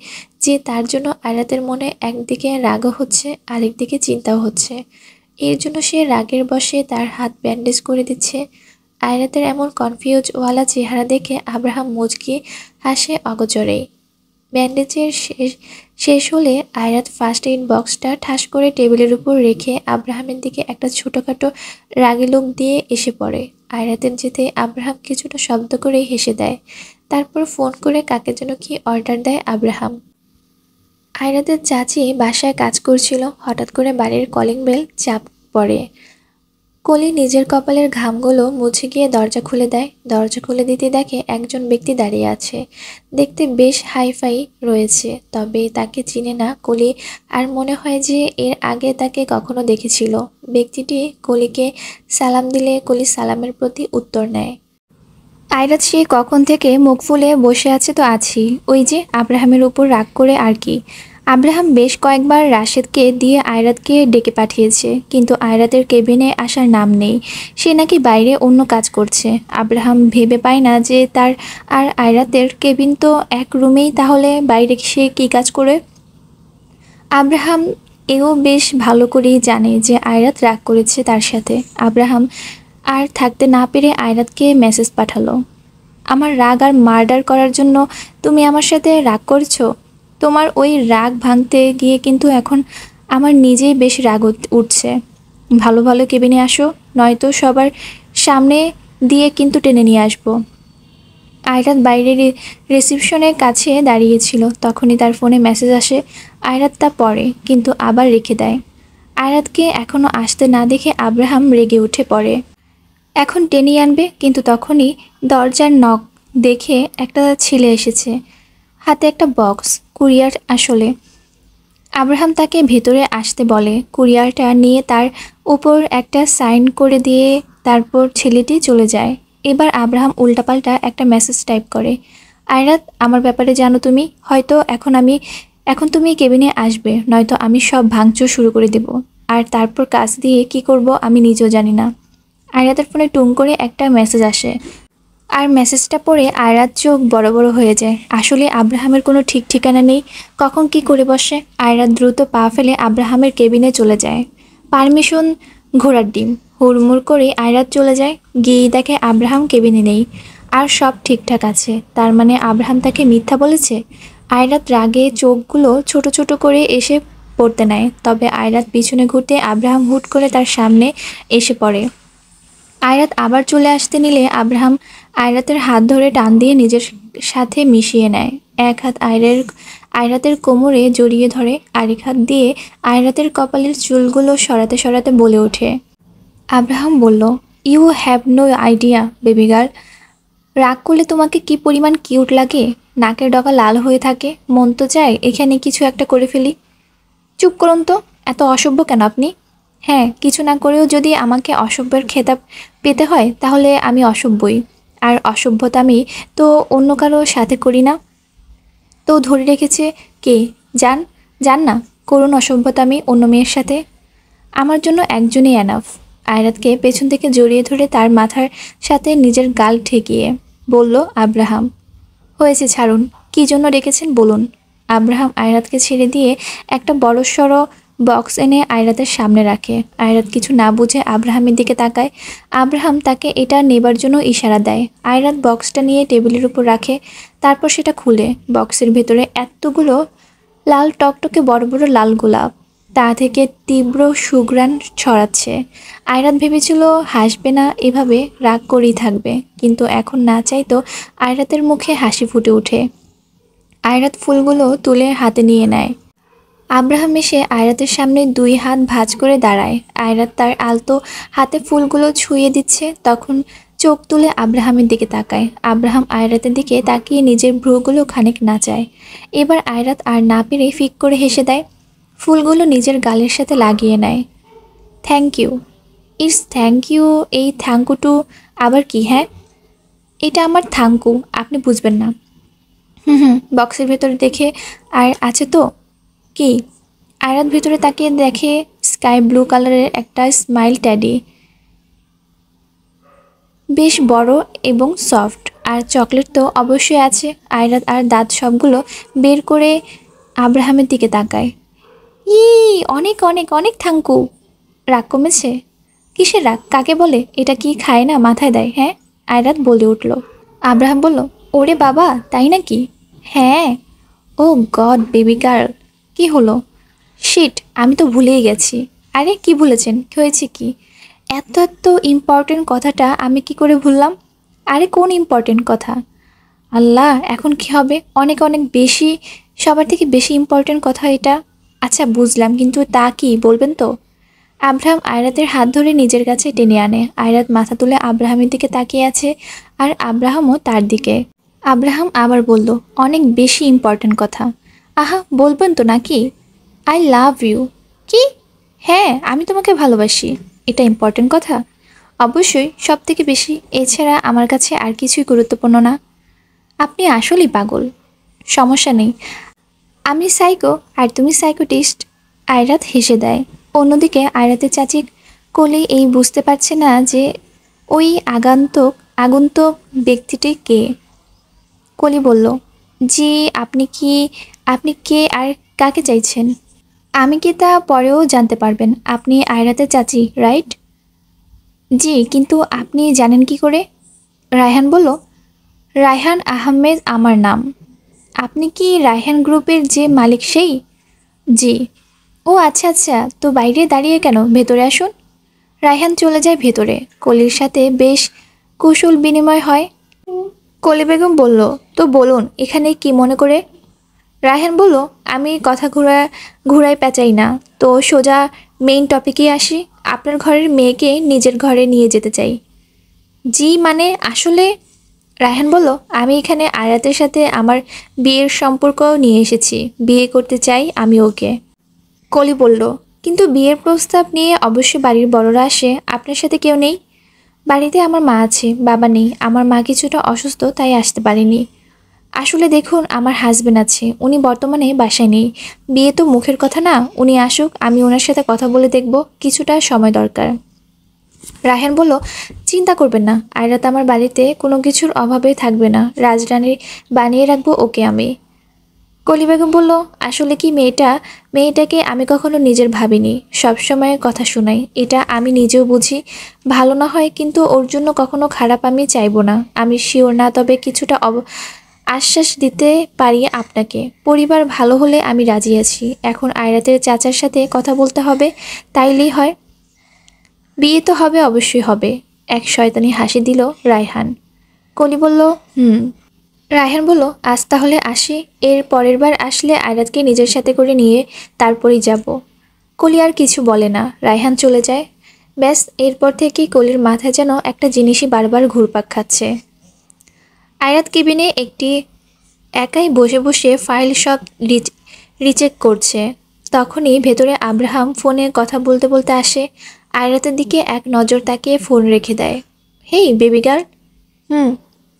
যে তার জন্য আয়রাতের মনে একদিকে রাগও হচ্ছে, আরেকদিকে চিন্তাও হচ্ছে। এর জন্য সে রাগের বশে তার হাত ব্যান্ডেজ করে দিচ্ছে। আয়রাতের এমন কনফিউজওয়ালা চেহারা দেখে আব্রাহাম মুচকি হাসে অগোচরেই। ব্যান্ডেজের শেষ হলে আয়রাত ফার্স্ট এইড বক্সটা ঠাস করে টেবিলের উপর রেখে আব্রাহামের দিকে একটা ছোটোখাটো রাগি লোক দিয়ে এসে পড়ে। আয়রাতের যেতে আব্রাহাম কিছুটা শব্দ করে হেসে দেয়। তারপর ফোন করে কাকে যেন কি অর্ডার দেয় আব্রাহাম। আয়রাতের চাচি বাসায় কাজ করছিল। হঠাৎ করে বাড়ির কলিং বেল চাপ পড়ে। কলি নিজের কপালের ঘামগুলো মুছে গিয়ে দরজা খুলে দেয়। দরজা খুলে দিতে দেখে একজন ব্যক্তি দাঁড়িয়ে আছে। দেখতে বেশ হাইফাই রয়েছে, তবে তাকে চিনে না কলি। আর মনে হয় যে এর আগে তাকে কখনো দেখেছিল। ব্যক্তিটি কলিকে সালাম দিলে কলি সালামের প্রতি উত্তর নেয়। আয়রাত সে কখন থেকে মুখ ফুলে বসে আছে তো আছি, ওই যে আব্রাহামের উপর রাগ করে আর কি। আব্রাহাম বেশ কয়েকবার রাশেদকে দিয়ে আয়রাতকে ডেকে পাঠিয়েছে, কিন্তু আয়রাতের কেবিনে আসার নাম নেই। সে নাকি বাইরে অন্য কাজ করছে। আব্রাহাম ভেবে পায় না যে তার আর আয়রাতের কেবিন তো এক রুমেই, তাহলে বাইরে সে কী কাজ করে। আব্রাহাম এও বেশ ভালো করেই জানে যে আয়রাত রাগ করেছে তার সাথে। আব্রাহাম আর থাকতে না পেরে আয়রাতকে মেসেজ পাঠালো, আমার রাগ আর মার্ডার করার জন্য তুমি আমার সাথে রাগ করছো? তোমার ওই রাগ ভাঙতে গিয়ে কিন্তু এখন আমার নিজেই বেশ রাগ উঠছে। ভালো ভালো কেবিনে আসো, নয়তো সবার সামনে দিয়ে কিন্তু টেনে নিয়ে আসবো। আয়রাত বাইরে রিসিপশনের কাছে দাঁড়িয়েছিল। তখনই তার ফোনে মেসেজ আসে। আয়রাত তা পড়ে, কিন্তু আবার রেখে দেয়। আয়রাতকে এখনও আসতে না দেখে আব্রাহাম রেগে উঠে পড়ে। এখন টেনে আনবে, কিন্তু তখনই দরজার নক দেখে একটা ছেলে এসেছে, হাতে একটা বক্স, কুরিয়ার আসলে। আব্রাহাম তাকে ভেতরে আসতে বলে। কুরিয়ারটা নিয়ে তার উপর একটা সাইন করে দিয়ে তারপর ছেলেটি চলে যায়। এবার আব্রাহাম উল্টাপাল্টা একটা মেসেজ টাইপ করে, আয়রাত, আমার ব্যাপারে জানো তুমি। হয়তো এখন তুমি কেবিনে আসবে, নয়তো আমি সব ভাঙচুর শুরু করে দেব। আর তারপর কাজ দিয়ে কি করব আমি নিজেও জানি না। আয়রাতের ফোনে টুং করে একটা মেসেজ আসে, আর মেসেজটা পড়ে আয়রাত চোখ বড় বড় হয়ে যায়। আসলে আব্রাহামের কোনো ঠিক ঠিকানা নেই, কখন কি করে বসে। আয়রাত দ্রুত পা ফেলে আব্রাহামের কেবিনে চলে যায়। পারমিশন ঘোড়ার ডিম। হুড়মুড় করে আয়রাত চলে যায়। গিয়ে দেখে আব্রাহাম কেবিনে নেই, আর সব ঠিকঠাক আছে। তার মানে আব্রাহাম তাকে মিথ্যা বলেছে। আয়রাত রাগে চোখগুলো ছোট ছোট করে এসে পড়তে নেয়। তবে আয়রাত পিছনে ঘুরতে আব্রাহাম হুট করে তার সামনে এসে পড়ে। আয়রাত আবার চলে আসতে নিলে আব্রাহাম আয়রাতের হাত ধরে টান দিয়ে নিজের সাথে মিশিয়ে নেয়। এক হাত আয়রাতের কোমরে জড়িয়ে ধরে, আরেক হাত দিয়ে আয়রাতের কপালের চুলগুলো সরাতে সরাতে বলে ওঠে। আব্রাহাম বলল, you have no idea baby girl, রাগ করলে তোমাকে কি পরিমাণ কিউট লাগে, নাকের ডগা লাল হয়ে থাকে, মন তো চায় এখানে কিছু একটা করে ফেলি। চুপ করুন তো, এত অসভ্য কেন আপনি? হ্যাঁ, কিছু না করেও যদি আমাকে অসভ্যের খেতাব পেতে হয় তাহলে আমি অসভ্যই। আর অসভ্যতামি তো অন্য কারো সাথে করি না। তো ধরে রেখেছে কে? যান, যান না, করুন অসভ্যতামি অন্য মেয়ের সাথে। আমার জন্য একজনই এনাফ। আয়রাতকে পেছন থেকে জড়িয়ে ধরে তার মাথার সাথে নিজের গাল ঠেকিয়ে বলল আব্রাহাম। হয়েছে, ছাড়ুন, কী জন্য রেখেছেন বলুন। আব্রাহাম আয়রাতকে ছেড়ে দিয়ে একটা বড়সড় বক্স এনে আয়রাতের সামনে রাখে। আয়রাত কিছু না বুঝে আব্রাহামের দিকে তাকায়। আব্রাহাম তাকে এটা নেবার জন্য ইশারা দেয়। আয়রাত বক্সটা নিয়ে টেবিলের উপর রাখে, তারপর সেটা খুলে বক্সের ভেতরে এতগুলো লাল টকটকে বড় বড় লাল গোলাপ, তা থেকে তীব্র সুঘ্রাণ ছড়াচ্ছে। আয়রাত ভেবেছিল হাসবে না, এভাবে রাগ করেই থাকবে, কিন্তু এখন না চাইতো আয়রাতের মুখে হাসি ফুটে ওঠে। আয়রাত ফুলগুলো তুলে হাতে নিয়ে নেয়। আব্রাহাম এসে আয়রাতের সামনে 2 হাত ভাঁজ করে দাঁড়ায়। আয়রাত তার আলতো হাতে ফুলগুলো ছুঁয়ে দিচ্ছে, তখন চোখ তুলে আব্রাহামের দিকে তাকায়। আব্রাহাম আয়রাতের দিকে তাকিয়ে নিজের ভ্রুগুলো খানিক নাচায়। এবার আয়রাত আর না পেরে ফিক করে হেসে দেয়, ফুলগুলো নিজের গালের সাথে লাগিয়ে নেয়। Thank you. It's thank you, এই থ্যাঙ্কুটু আবার কি? হ্যাঁ, এটা আমার থ্যাঙ্কু, আপনি বুঝবেন না। হুম, বক্সের ভেতরে দেখে আর আছে তো কি? আয়রাত ভিতরে তাকিয়ে দেখে স্কাই ব্লু কালারের একটা স্মাইল ট্যাডি, বেশ বড় এবং সফট। আর চকলেট তো অবশ্যই আছে। আয়রাত আর দাঁত সবগুলো বের করে আব্রাহামের দিকে তাকায়। ই, অনেক অনেক অনেক থ্যাঙ্কু। রাগ কমেছে? কিসের রাগ? কাকে বলে? এটা কি খায় না মাথায় দেয়? হ্যাঁ, আয়রাত বলে উঠল। আব্রাহাম বলল, ওরে বাবা, তাই নাকি? হ্যাঁ। ও গড বেবি গার্ল, কি হলো? শিট, আমি তো ভুলেই গেছি। আরে কি ভুলেছেন? কি হয়েছে কি? এত এত ইম্পর্টেন্ট কথাটা আমি কি করে ভুললাম? আরে কোন ইম্পর্টেন্ট কথা? আল্লাহ, এখন কি হবে? অনেক অনেক বেশি, সবার থেকে বেশি ইম্পর্টেন্ট কথা এটা। আচ্ছা বুঝলাম, কিন্তু তা কি বলবেন তো? আব্রাহাম আয়রাতের হাত ধরে নিজের কাছে টেনে আনে। আয়রাত মাথা তুলে আব্রাহামের দিকে তাকিয়ে আছে, আর আব্রাহামও তার দিকে। আব্রাহাম আবার বলল, অনেক বেশি ইম্পর্টেন্ট কথা। আহা, বলবেন তো নাকি? I love you. কি? হ্যাঁ, আমি তোমাকে ভালোবাসি। এটা ইম্পর্টেন্ট কথা? অবশ্যই, সব থেকে বেশি। এছাড়া আমার কাছে আর কিছুই গুরুত্বপূর্ণ না। আপনি আসলেই পাগল। সমস্যা নেই, আমি সাইকো আর তুমি সাইকোটিস্ট। আয়রাত হেসে দেয়। অন্যদিকে আয়রাতের চাচি কলি এই বুঝতে পারছে না যে ওই আগন্তুক ব্যক্তিটি কে। কলি বলল, জি, আপনি কে আর কাকে চাইছেন? আমি কি তা পরেও জানতে পারবেন। আপনি আয়রাতের চাচি, রাইট? জি, কিন্তু আপনি জানেন কি করে? রায়হান বলল, রায়হান আহমেদ আমার নাম। আপনি কি রায়হান গ্রুপের যে মালিক সেই? জি। ও আচ্ছা আচ্ছা, তো বাইরে দাঁড়িয়ে কেন, ভেতরে আসুন। রায়হান চলে যায় ভেতরে। কলির সাথে বেশ কুশল বিনিময় হয়। কলি বেগম বলল, তো বলুন এখানে কি মনে করে? রায়হান বলল, আমি কথা ঘুরাই পেঁচাই না, তো সোজা মেইন টপিকে আসি। আপনার ঘরের মেয়েকে নিজের ঘরে নিয়ে যেতে চাই। জি মানে আসলে, রায়হান বলল, আমি এখানে আয়াতের সাথে আমার বিয়ের সম্পর্ক নিয়ে এসেছি। বিয়ে করতে চাই আমি ওকে। কলি বলল, কিন্তু বিয়ের প্রস্তাব নিয়ে অবশ্যই বাড়ির বড়রা আসে, আপনার সাথে কেউ নেই? বাড়িতে আমার মা আছে, বাবা নেই। আমার মা কিছুটা অসুস্থ, তাই আসতে পারেনি। আসলে দেখুন, আমার হাজবেন্ড আছে, উনি বর্তমানে বাসায় নেই। বিয়ে তো মুখের কথা না, উনি আসুক, আমি ওনার সাথে কথা বলে দেখব, কিছুটা সময় দরকার। রায়হান বলল, চিন্তা করবেন না, আয়রাত আমার বাড়িতে কোনো কিছুর অভাবে থাকবে না, রাজরানী বানিয়ে রাখবো ওকে আমি। কলি বেগম বলল, আসলে কি মেয়েটাকে আমি কখনো নিজের ভাবিনি, সবসময় কথা শোনাই, এটা আমি নিজেও বুঝি। ভালো না হয়, কিন্তু ওর জন্য কখনো খারাপ আমি চাইবো না। আমি শিওর না, তবে কিছুটা আশ্বাস দিতে পারি আপনাকে, পরিবার ভালো হলে আমি রাজি আছি। এখন আয়রাতের চাচার সাথে কথা বলতে হবে, তাইলেই হয়। বিয়ে তো হবে, অবশ্যই হবে। এক শয়তানি হাসি দিল রায়হান। কলি বলল, হুম। রায়হান বলল, আজ তাহলে আসি, এর পরের বার আসলে আয়রাতকে নিজের সাথে করে নিয়ে তারপরেই যাব। কলি আর কিছু বলে না, রায়হান চলে যায়। ব্যাস, এরপর থেকেই কলির মাথায় যেন একটা জিনিসই বারবার ঘুরপাক খাচ্ছে। আয়রাত কেবিনে একটি একাই বসে বসে ফাইল সব রিচেক করছে। তখনই ভেতরে আব্রাহাম ফোনে কথা বলতে বলতে আসে। আয়রাতের দিকে এক নজর তাকিয়ে ফোন রেখে দেয়। হেই বেবি গার্ল। হুম।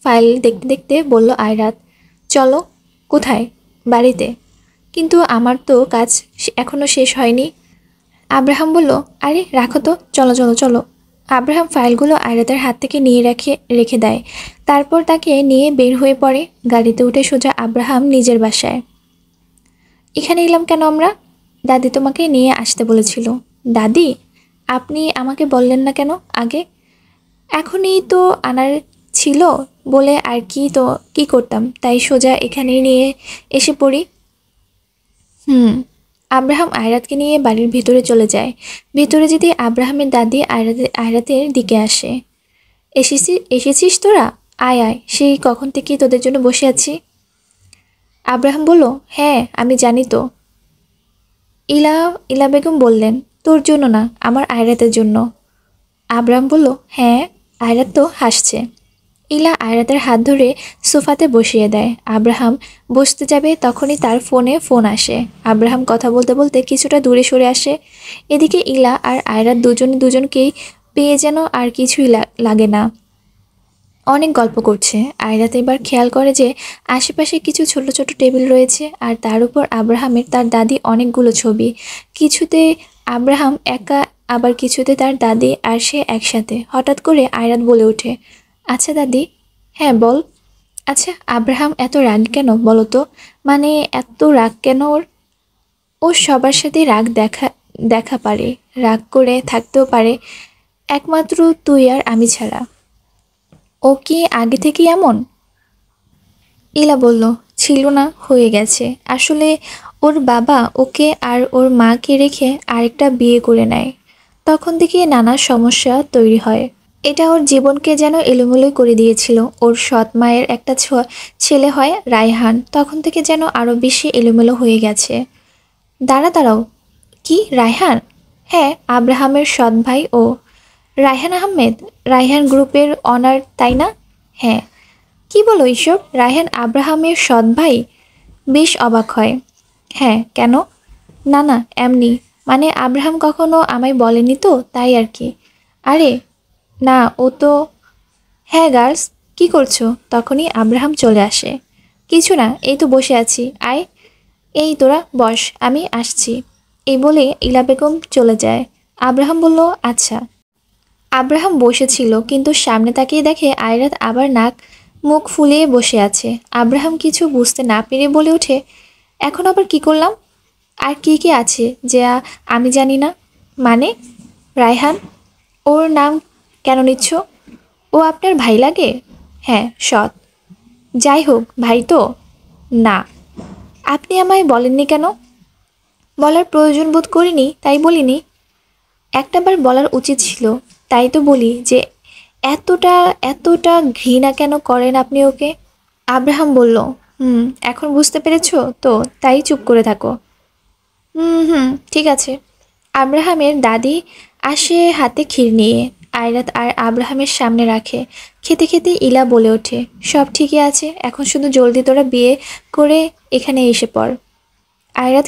ফাইল দেখতে দেখতে বলল আয়রাত। চলো। কোথায়? বাড়িতে। কিন্তু আমার তো কাজ এখনো শেষ হয়নি। আব্রাহাম বলল, আরে রাখো তো, চলো চলো চলো। আব্রাহাম ফাইলগুলো আয়রাতের হাত থেকে নিয়ে রেখে দেয়। তারপর তাকে নিয়ে বের হয়ে পড়ে। গাড়িতে উঠে সোজা আব্রাহাম নিজের বাসায়। এখানে এলাম কেন আমরা? দাদি তোমাকে নিয়ে আসতে বলেছিল। দাদি? আপনি আমাকে বললেন না কেন আগে? এখনই তো আনার ছিল বলে আর কি করতাম, তাই সোজা এখানেই নিয়ে এসে পড়ি। হুম। আব্রাহাম আয়রাতকে নিয়ে বাড়ির ভেতরে চলে যায়। ভেতরে যেতে আব্রাহামের দাদি আয়রাতের দিকে আসে। এসেছিস তোরা? আয় আয়, সেই কখন থেকে তোদের জন্য বসে আছি। আব্রাহাম বলল, হ্যাঁ আমি জানি তো। ইলা ইলা বেগম বললেন, তোর জন্য না, আমার আয়রাতের জন্য। আব্রাহাম বলল, হ্যাঁ। আয়রাত তো হাসছে। ইলা আয়রাতের হাত ধরে সোফাতে বসিয়ে দেয়। আব্রাহাম বসতে যাবে তখনই তার ফোন আসে। আব্রাহাম কথা বলতে বলতে কিছুটা দূরে সরে আসে। এদিকে ইলা আর আয়রাত দুজনকেই পেয়ে যেন আর কিছুই লাগে না। অনেক গল্প করছে। আয়রাত এবার খেয়াল করে যে আশেপাশে কিছু ছোট ছোট টেবিল রয়েছে, আর তার উপর আব্রাহামের তার দাদি অনেকগুলো ছবি। কিছুতে আব্রাহাম একা, আবার কিছুতে তার দাদি আর সে একসাথে। হঠাৎ করে আয়রাত বলে ওঠে, আচ্ছা দাদি। হ্যাঁ বল। আচ্ছা আব্রাহাম এত রাগ কেন বলো তো? মানে এত রাগ কেন ওর? ও সবার সাথে রাগ দেখা পারে, রাগ করে থাকতেও পারে, একমাত্র তুই আর আমি ছাড়া। ও কি আগে থেকেই এমন? ইলা বলল, ছিল না, হয়ে গেছে। আসলে ওর বাবা ওকে আর ওর মাকে রেখে আরেকটা বিয়ে করে নেয়। তখন থেকে নানা সমস্যা তৈরি হয়। এটা ওর জীবনকে যেন এলোমেলো করে দিয়েছিল। ওর সৎ মায়ের একটা ছেলে হয় রায়হান, তখন থেকে যেন আরও বেশি এলোমেলো হয়ে গেছে। দাঁড়াও, কি রায়হান? হ্যাঁ, আব্রাহামের সৎ ভাই ও। রায়হান আহমেদ? রায়হান গ্রুপের অনার, তাই না? হ্যাঁ। কি বলো এইসব? রায়হান আব্রাহামের সৎ ভাই? বেশ অবাক হয়। হ্যাঁ, কেন? না না, এমনি। মানে আব্রাহাম কখনো আমায় বলেনি তো, তাই আর কি। আরে না, ও তো। হ্যাঁ গার্লস, কি করছো? তখনই আব্রাহাম চলে আসে। কিছু না, এই তো বসে আছি, আয়। এই তোরা বস, আমি আসছি। এই বলে ইলা বেগম চলে যায়। আব্রাহাম বলল, আচ্ছা। আব্রাহাম বসেছিল, কিন্তু সামনে তাকিয়ে দেখে আয়রাত আবার নাক মুখ ফুলিয়ে বসে আছে। আব্রাহাম কিছু বুঝতে না পেরে বলে ওঠে, এখন আবার কি করলাম? আর কি কি আছে যে আমি জানি না? মানে রায়হান, ওর নাম কেন নিচ্ছ? ও আপনার ভাই লাগে? হ্যাঁ, সৎ। যাই হোক, ভাই তো। না। আপনি আমায় বলেননি কেন? বলার প্রয়োজন বোধ করিনি, তাই বলিনি। একটাবার বলার উচিত ছিল, তাই তো বলি যে এতটা এতটা ঘৃণা কেন করেন আপনি ওকে। আব্রাহাম বলল, হুম, এখন বুঝতে পেরেছো তো, তাই চুপ করে থাকো। হুম হুম, ঠিক আছে। আব্রাহামের দাদি আসে হাতে ক্ষীর নিয়ে। আয়রাত আর আব্রাহামের সামনে রাখে। খেতে খেতে ইলা বলে ওঠে, সব ঠিকই আছে, এখন শুধু জলদি তোরা বিয়ে করে এখানে এসে পড়। আয়রাত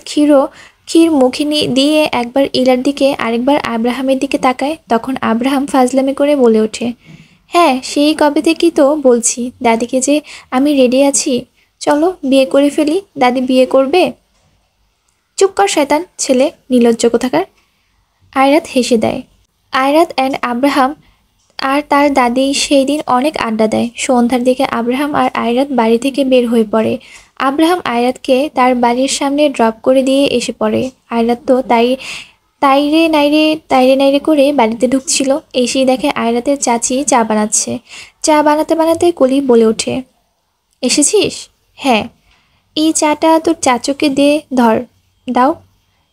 ক্ষীর মুখে দিয়ে একবার ইলার দিকে আরেকবার আব্রাহামের দিকে তাকায়। তখন আব্রাহাম ফাজলামি করে বলে ওঠে, হ্যাঁ সেই কবে থেকেই তো বলছি দাদিকে যে আমি রেডি আছি, চলো বিয়ে করে ফেলি। দাদি বিয়ে করবে? চুপ কর শয়তান ছেলে, নির্লজ্জ কোথাকার। আয়রাত হেসে দেয়। আয়রাত অ্যান্ড আব্রাহাম আর তার দাদি সেই দিন অনেক আড্ডা দেয়। সন্ধ্যার দিকে আব্রাহাম আর আয়রাত বাড়ি থেকে বের হয়ে পড়ে। আব্রাহাম আয়রাতকে তার বাড়ির সামনে ড্রপ করে দিয়ে এসে পড়ে। আয়রাত তো তাইরে নাইরে করে বাড়িতে ঢুকছিল, এসেই দেখে আয়রাতের চাচি চা বানাচ্ছে। চা বানাতে বানাতে কলি বলে ওঠে, এসেছিস? হ্যাঁ। এই চাটা তোর চাচুকে ধর, দাও।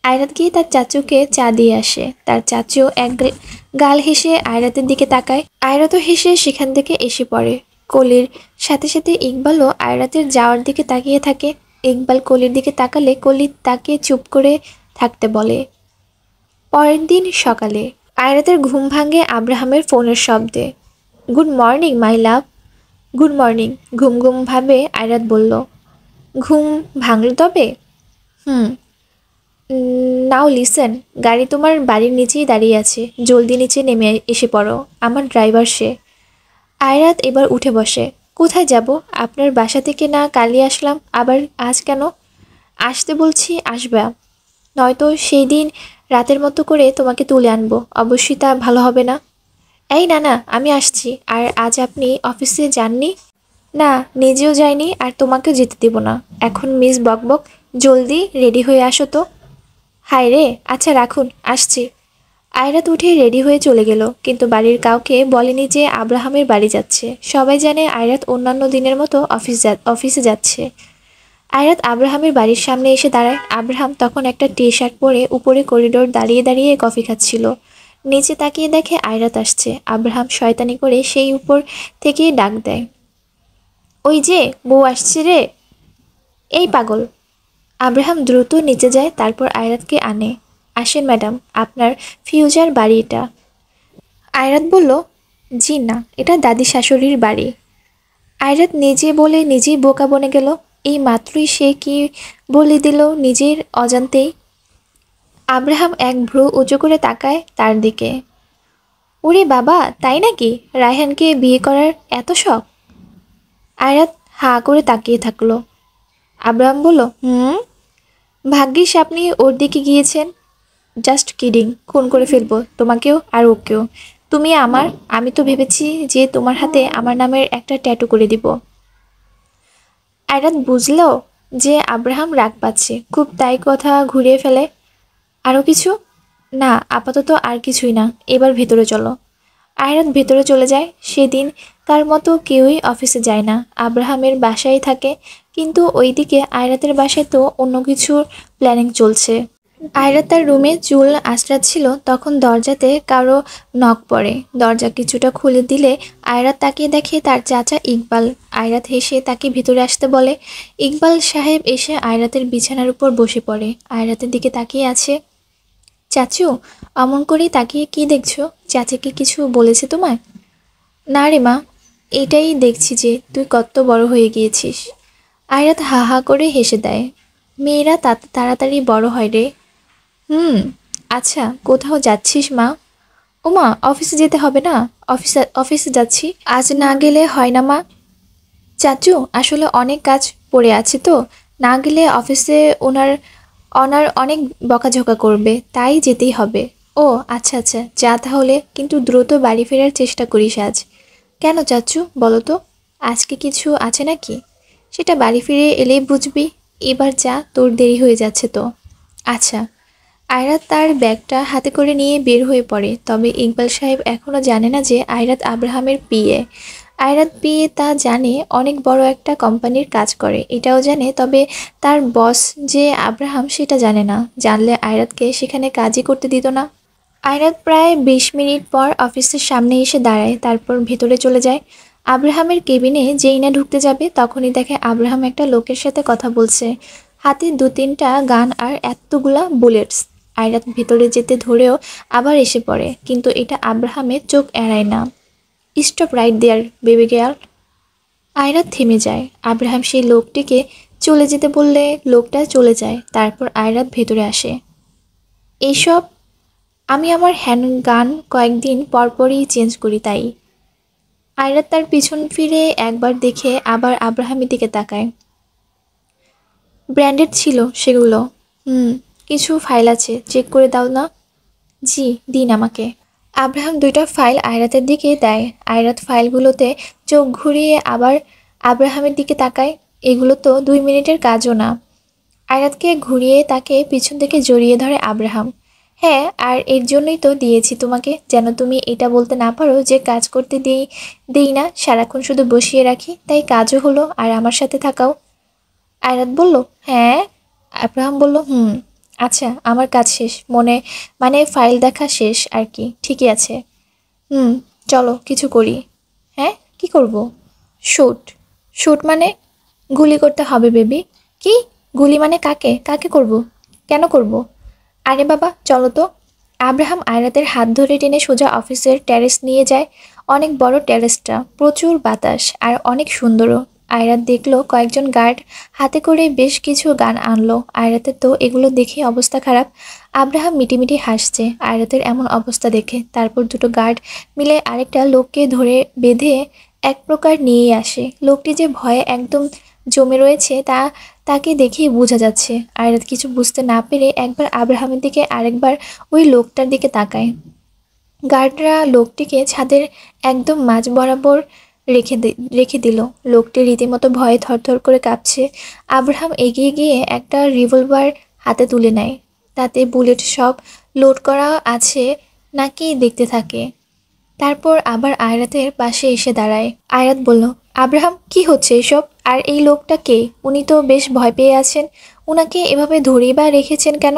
আয়রাত গিয়ে তার চাচুকে চা দিয়ে আসে। তার চাচু গাল হেসে আয়রাতের দিকে তাকায়। আয়রাতও হেসে সেখান থেকে এসে পড়ে। কলির সাথে সাথে ইকবালও আয়রাতের যাওয়ার দিকে তাকিয়ে থাকে। ইকবাল কলির দিকে তাকালে কলি তাকে চুপ করে থাকতে বলে। পরের দিন সকালে আয়রাতের ঘুম ভাঙে আব্রাহামের ফোনের শব্দে। Good morning my love. Good morning. ঘুম ঘুম ভাবে আয়রাত বলল। ঘুম ভাঙল তবে? হুম। নাও লিসেন, গাড়ি তোমার বাড়ির নিচেই দাঁড়িয়ে আছে, জলদি নিচে নেমে এসে পড়ো, আমার ড্রাইভার সে। আয়রাত এবার উঠে বসে। কোথায় যাব? আপনার বাসা থেকে না কালই আসলাম, আবার আজ কেন? আসতে বলছি আসবা, নয়তো সেই দিন রাতের মতো করে তোমাকে তুলে আনবো, অবশ্যই তা ভালো হবে না। এই না না, আমি আসছি। আর আজ আপনি অফিসে যাননি? না, নিজেও যাইনি আর তোমাকেও যেতে দেব না। এখন মিস বকবক, জলদি রেডি হয়ে আসো তো। হায় রে, আচ্ছা রাখুন, আসছি। আয়রাত উঠে রেডি হয়ে চলে গেল, কিন্তু বাড়ির কাউকে বলেনি যে আব্রাহামের বাড়ি যাচ্ছে। সবাই জানে আয়রাত অন্যান্য দিনের মতো অফিসে যাচ্ছে। আয়রাত আব্রাহামের বাড়ির সামনে এসে দাঁড়ায়। আব্রাহাম তখন একটা টি শার্ট পরে উপরে করিডোর দাঁড়িয়ে দাঁড়িয়ে কফি খাচ্ছিল। নিচে তাকিয়ে দেখে আয়রাত আসছে। আব্রাহাম শয়তানি করে সেই উপর থেকে ডাক দেয়, ওই যে বউ আসছে রে। এই পাগল। আব্রাহাম দ্রুত নিচে যায়, তারপর আয়রাতকে আনে। আসেন ম্যাডাম, আপনার ফিউজার বাড়ি এটা। আয়রাত বলল, জি না, এটা দাদি শাশুড়ির বাড়ি। আয়রাত নিজে বলে নিজেই বোকা বনে গেল। এই মাত্রই সে কি বলে দিল নিজের অজান্তেই। আব্রাহাম এক ভ্রু উঁচু করে তাকায় তার দিকে। ওরে বাবা, তাই নাকি? রায়হানকে বিয়ে করার এত শখ? আয়রাত হাঁ করে তাকিয়ে থাকলো। আব্রাহাম বলল, হুম। ভাগ্যিস আপনি ওর দিকে গিয়েছেন। জাস্ট কিডিং, খুন করে ফেলবো তোমাকেও আর ওকেও। তুমি আমার, আমি তো ভেবেছি যে তোমার হাতে আমার নামের একটা ট্যাটু করে দিব। আয়রাত বুঝলো যে আব্রাহাম রাগ পাচ্ছে, খুব তাই কথা ঘুরিয়ে ফেলে। আরও কিছু? না, আপাতত আর কিছুই না, এবার ভেতরে চলো। আয়রাত ভেতরে চলে যায়। সেদিন তার মতো কেউই অফিসে যায় না, আব্রাহামের বাসায় থাকে। কিন্তু ওইদিকে আয়রাতের বাসায় তো অন্য কিছুর প্ল্যানিং চলছে। আয়রাত তার রুমে চুল আঁচড়াচ্ছিল, তখন দরজাতে কারো নক পড়ে। দরজা কিছুটা খুলে দিলে আয়রাত তাকিয়ে দেখে তার চাচা ইকবাল। আয়রাত হেসে তাকে ভিতরে আসতে বলে। ইকবাল সাহেব এসে আয়রাতের বিছানার উপর বসে পড়ে, আয়রাতের দিকে তাকিয়ে আছে। চাচু, অমন করেই তাকিয়ে কি দেখছো? চাচিকে কিছু বলেছে তোমায়? না রে মা, এটাই দেখছি যে তুই কত বড় হয়ে গিয়েছিস। আয়রাত হা হা করে হেসে দেয়। মেয়েরা তাড়াতাড়ি বড় হয় রে। হুম। আচ্ছা, কোথাও যাচ্ছিস মা? ওমা, অফিসে যেতে হবে না? অফিসে যাচ্ছি। আজ না গেলে হয় না মা? চাচু, আসলে অনেক কাজ পড়ে আছে তো, না গেলে অফিসে ওনার অনার অনেক বকাঝকা করবে, তাই যেতেই হবে। ও আচ্ছা আচ্ছা, যা তাহলে, কিন্তু দ্রুত বাড়ি ফেরার চেষ্টা করিস আজ। কেন চাচু, বলো তো? আজকে কিছু আছে নাকি? সেটা বাড়ি ফিরে এলেই বুঝবি। এবার যা, তোর দেরি হয়ে যাচ্ছে তো। আচ্ছা। আয়রাত তার ব্যাগটা হাতে করে নিয়ে বের হয়ে পড়ে। তবে ইকবাল সাহেব এখনও জানে না যে আয়রাত আব্রাহামের পিএ। আয়রাত পিএ তা জানে, অনেক বড় একটা কোম্পানির কাজ করে, এটাও জানে। তবে তার বস যে আব্রাহাম সেটা জানে না। জানলে আয়রাতকে সেখানে কাজই করতে দিত না। আয়রাত প্রায় 20 মিনিট পর অফিসের সামনে এসে দাঁড়ায়, তারপর ভেতরে চলে যায়। আব্রাহামের কেবিনে যেই না ঢুকতে যাবে তখনই দেখে আব্রাহাম একটা লোকের সাথে কথা বলছে, হাতে 2-3টা গান আর এতগুলা বুলেটস। আয়রাত ভেতরে যেতে ধরেও আবার এসে পড়ে, কিন্তু এটা আব্রাহামের চোখ এড়ায় না। স্টপ রাইট দেয়ার বেবি গার্ল। আয়রাত থেমে যায়। আব্রাহাম সেই লোকটিকে চলে যেতে বললে লোকটা চলে যায়। তারপর আয়রাত ভেতরে আসে। এইসব, আমি আমার হ্যান্ড গান কয়েকদিন পরপরই চেঞ্জ করি, তাই। আয়রাত তার পিছন ফিরে একবার দেখে আবার আব্রাহামের দিকে তাকায়। ব্র্যান্ডেড ছিল সেগুলো। হুম। কিছু ফাইল আছে, চেক করে দাও না। জি, দিন আমাকে। আব্রাহাম 2টা ফাইল আয়রাতের দিকে দেয়। আয়রাত ফাইলগুলোতে চোখ ঘুরিয়ে আবার আব্রাহামের দিকে তাকায়। এগুলো তো 2 মিনিটের কাজও না। আয়রাতকে ঘুরিয়ে তাকে পিছন থেকে জড়িয়ে ধরে আব্রাহাম। হ্যাঁ, আর এর জন্যই তো দিয়েছি তোমাকে, যেন তুমি এটা বলতে না পারো যে কাজ করতে দেই না, সারাক্ষণ শুধু বসিয়ে রাখি। তাই কাজও হলো আর আমার সাথে থাকাও। আয়রাত বলল, হ্যাঁ। আব্রাহাম বলল, হুম। আচ্ছা, আমার কাজ শেষ, মানে ফাইল দেখা শেষ আর কি। ঠিকই আছে। হুম। চলো কিছু করি। হ্যাঁ, কি করব? শুট। শুট মানে? গুলি করতে হবে বেবি। কি? গুলি মানে কাকে কাকে করব? কেন করব? আরে বাবা, চলো তো। আব্রাহাম আয়রাতের হাত ধরে টেনে সোজা অফিসের টেরেস নিয়ে যায়। অনেক বড় টেরেসটা, প্রচুর বাতাস আর অনেক সুন্দরও। আয়রাত দেখলো কয়েকজন গার্ড হাতে করে বেশ কিছু গান আনলো। আয়রাতের তো এগুলো দেখে অবস্থা খারাপ। আব্রাহাম মিটিমিটি হাসছে আয়রাতের এমন অবস্থা দেখে। তারপর দুটো গার্ড মিলে আরেকটা লোককে ধরে বেঁধে এক প্রকার নিয়ে আসে। লোকটি যে ভয়ে একদম জমে রয়েছে তাকে দেখেই বোঝা যাচ্ছে। আয়রাত কিছু বুঝতে না পেরে একবার আব্রাহামের দিকে আরেকবার ওই লোকটার দিকে তাকায়। গার্ডরা লোকটিকে ছাদের একদম মাঝ বরাবর রেখে দিল। লোকটি রীতিমতো ভয়ে থরথর করে কাঁপছে। আব্রাহাম এগিয়ে গিয়ে একটা রিভলভার হাতে তুলে নেয়। তাতে বুলেট সব লোড করা আছে নাকি দেখতে থাকে। তারপর আবার আয়রাতের পাশে এসে দাঁড়ায়। আয়রাত বলল, আব্রাহাম কি হচ্ছে এসব? আর এই লোকটা কে? উনি তো বেশ ভয় পেয়ে আছেন। উনাকে এভাবে ধরেই বা রেখেছেন কেন?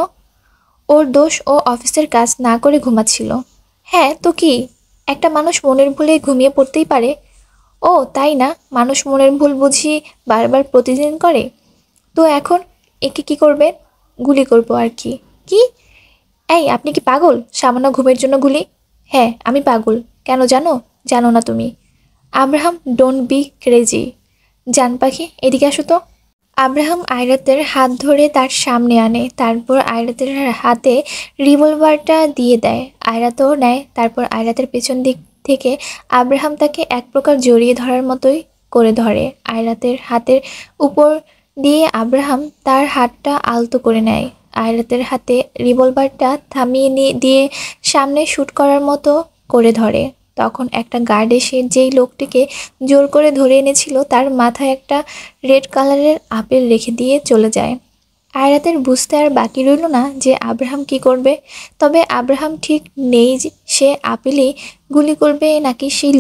ওর দোষ, ও অফিসের কাজ না করে ঘুমাচ্ছিল। হ্যাঁ তো কি, একটা মানুষ মনের ভুলে ঘুমিয়ে পড়তেই পারে। ও তাই না? মানুষ মনের ভুল বুঝি বারবার প্রতিদিন করে? তো এখন একে কি করবে? গুলি করবো আর কি। কি? এই আপনি কি পাগল? সামান্য ঘুমের জন্য গুলি? হ্যাঁ আমি পাগল। কেন জানো? জানো না তুমি? Abraham, don't be crazy. জান পাখি, এদিকে আসো তো। আব্রাহাম আয়রাতের হাত ধরে তার সামনে আনে। তারপর আয়রাতের হাতে রিভলভারটা দিয়ে দেয়। আয়রাতও নেয়। তারপর আয়রাতের পেছন দিক থেকে আব্রাহাম তাকে এক প্রকার জড়িয়ে ধরার মতোই করে ধরে। আয়রাতের হাতের উপর দিয়ে আব্রাহাম তার হাতটা আলতো করে নেয়। আয়রাতের হাতে রিভলভারটা দিয়ে সামনে শ্যুট করার মতো করে ধরে। তখন একটা গার্ড এসে যেই লোকটিকে জোর করে ধরে এনেছিল তার মাথায় একটা রেড কালারের আপেল রেখে দিয়ে চলে যায়। আয়রাতের বুঝতে আর বাকি রইল না যে আব্রাহাম কি করবে। তবে আব্রাহাম ঠিক নেই যে সে আপেলেই গুলি করবে নাকি সেই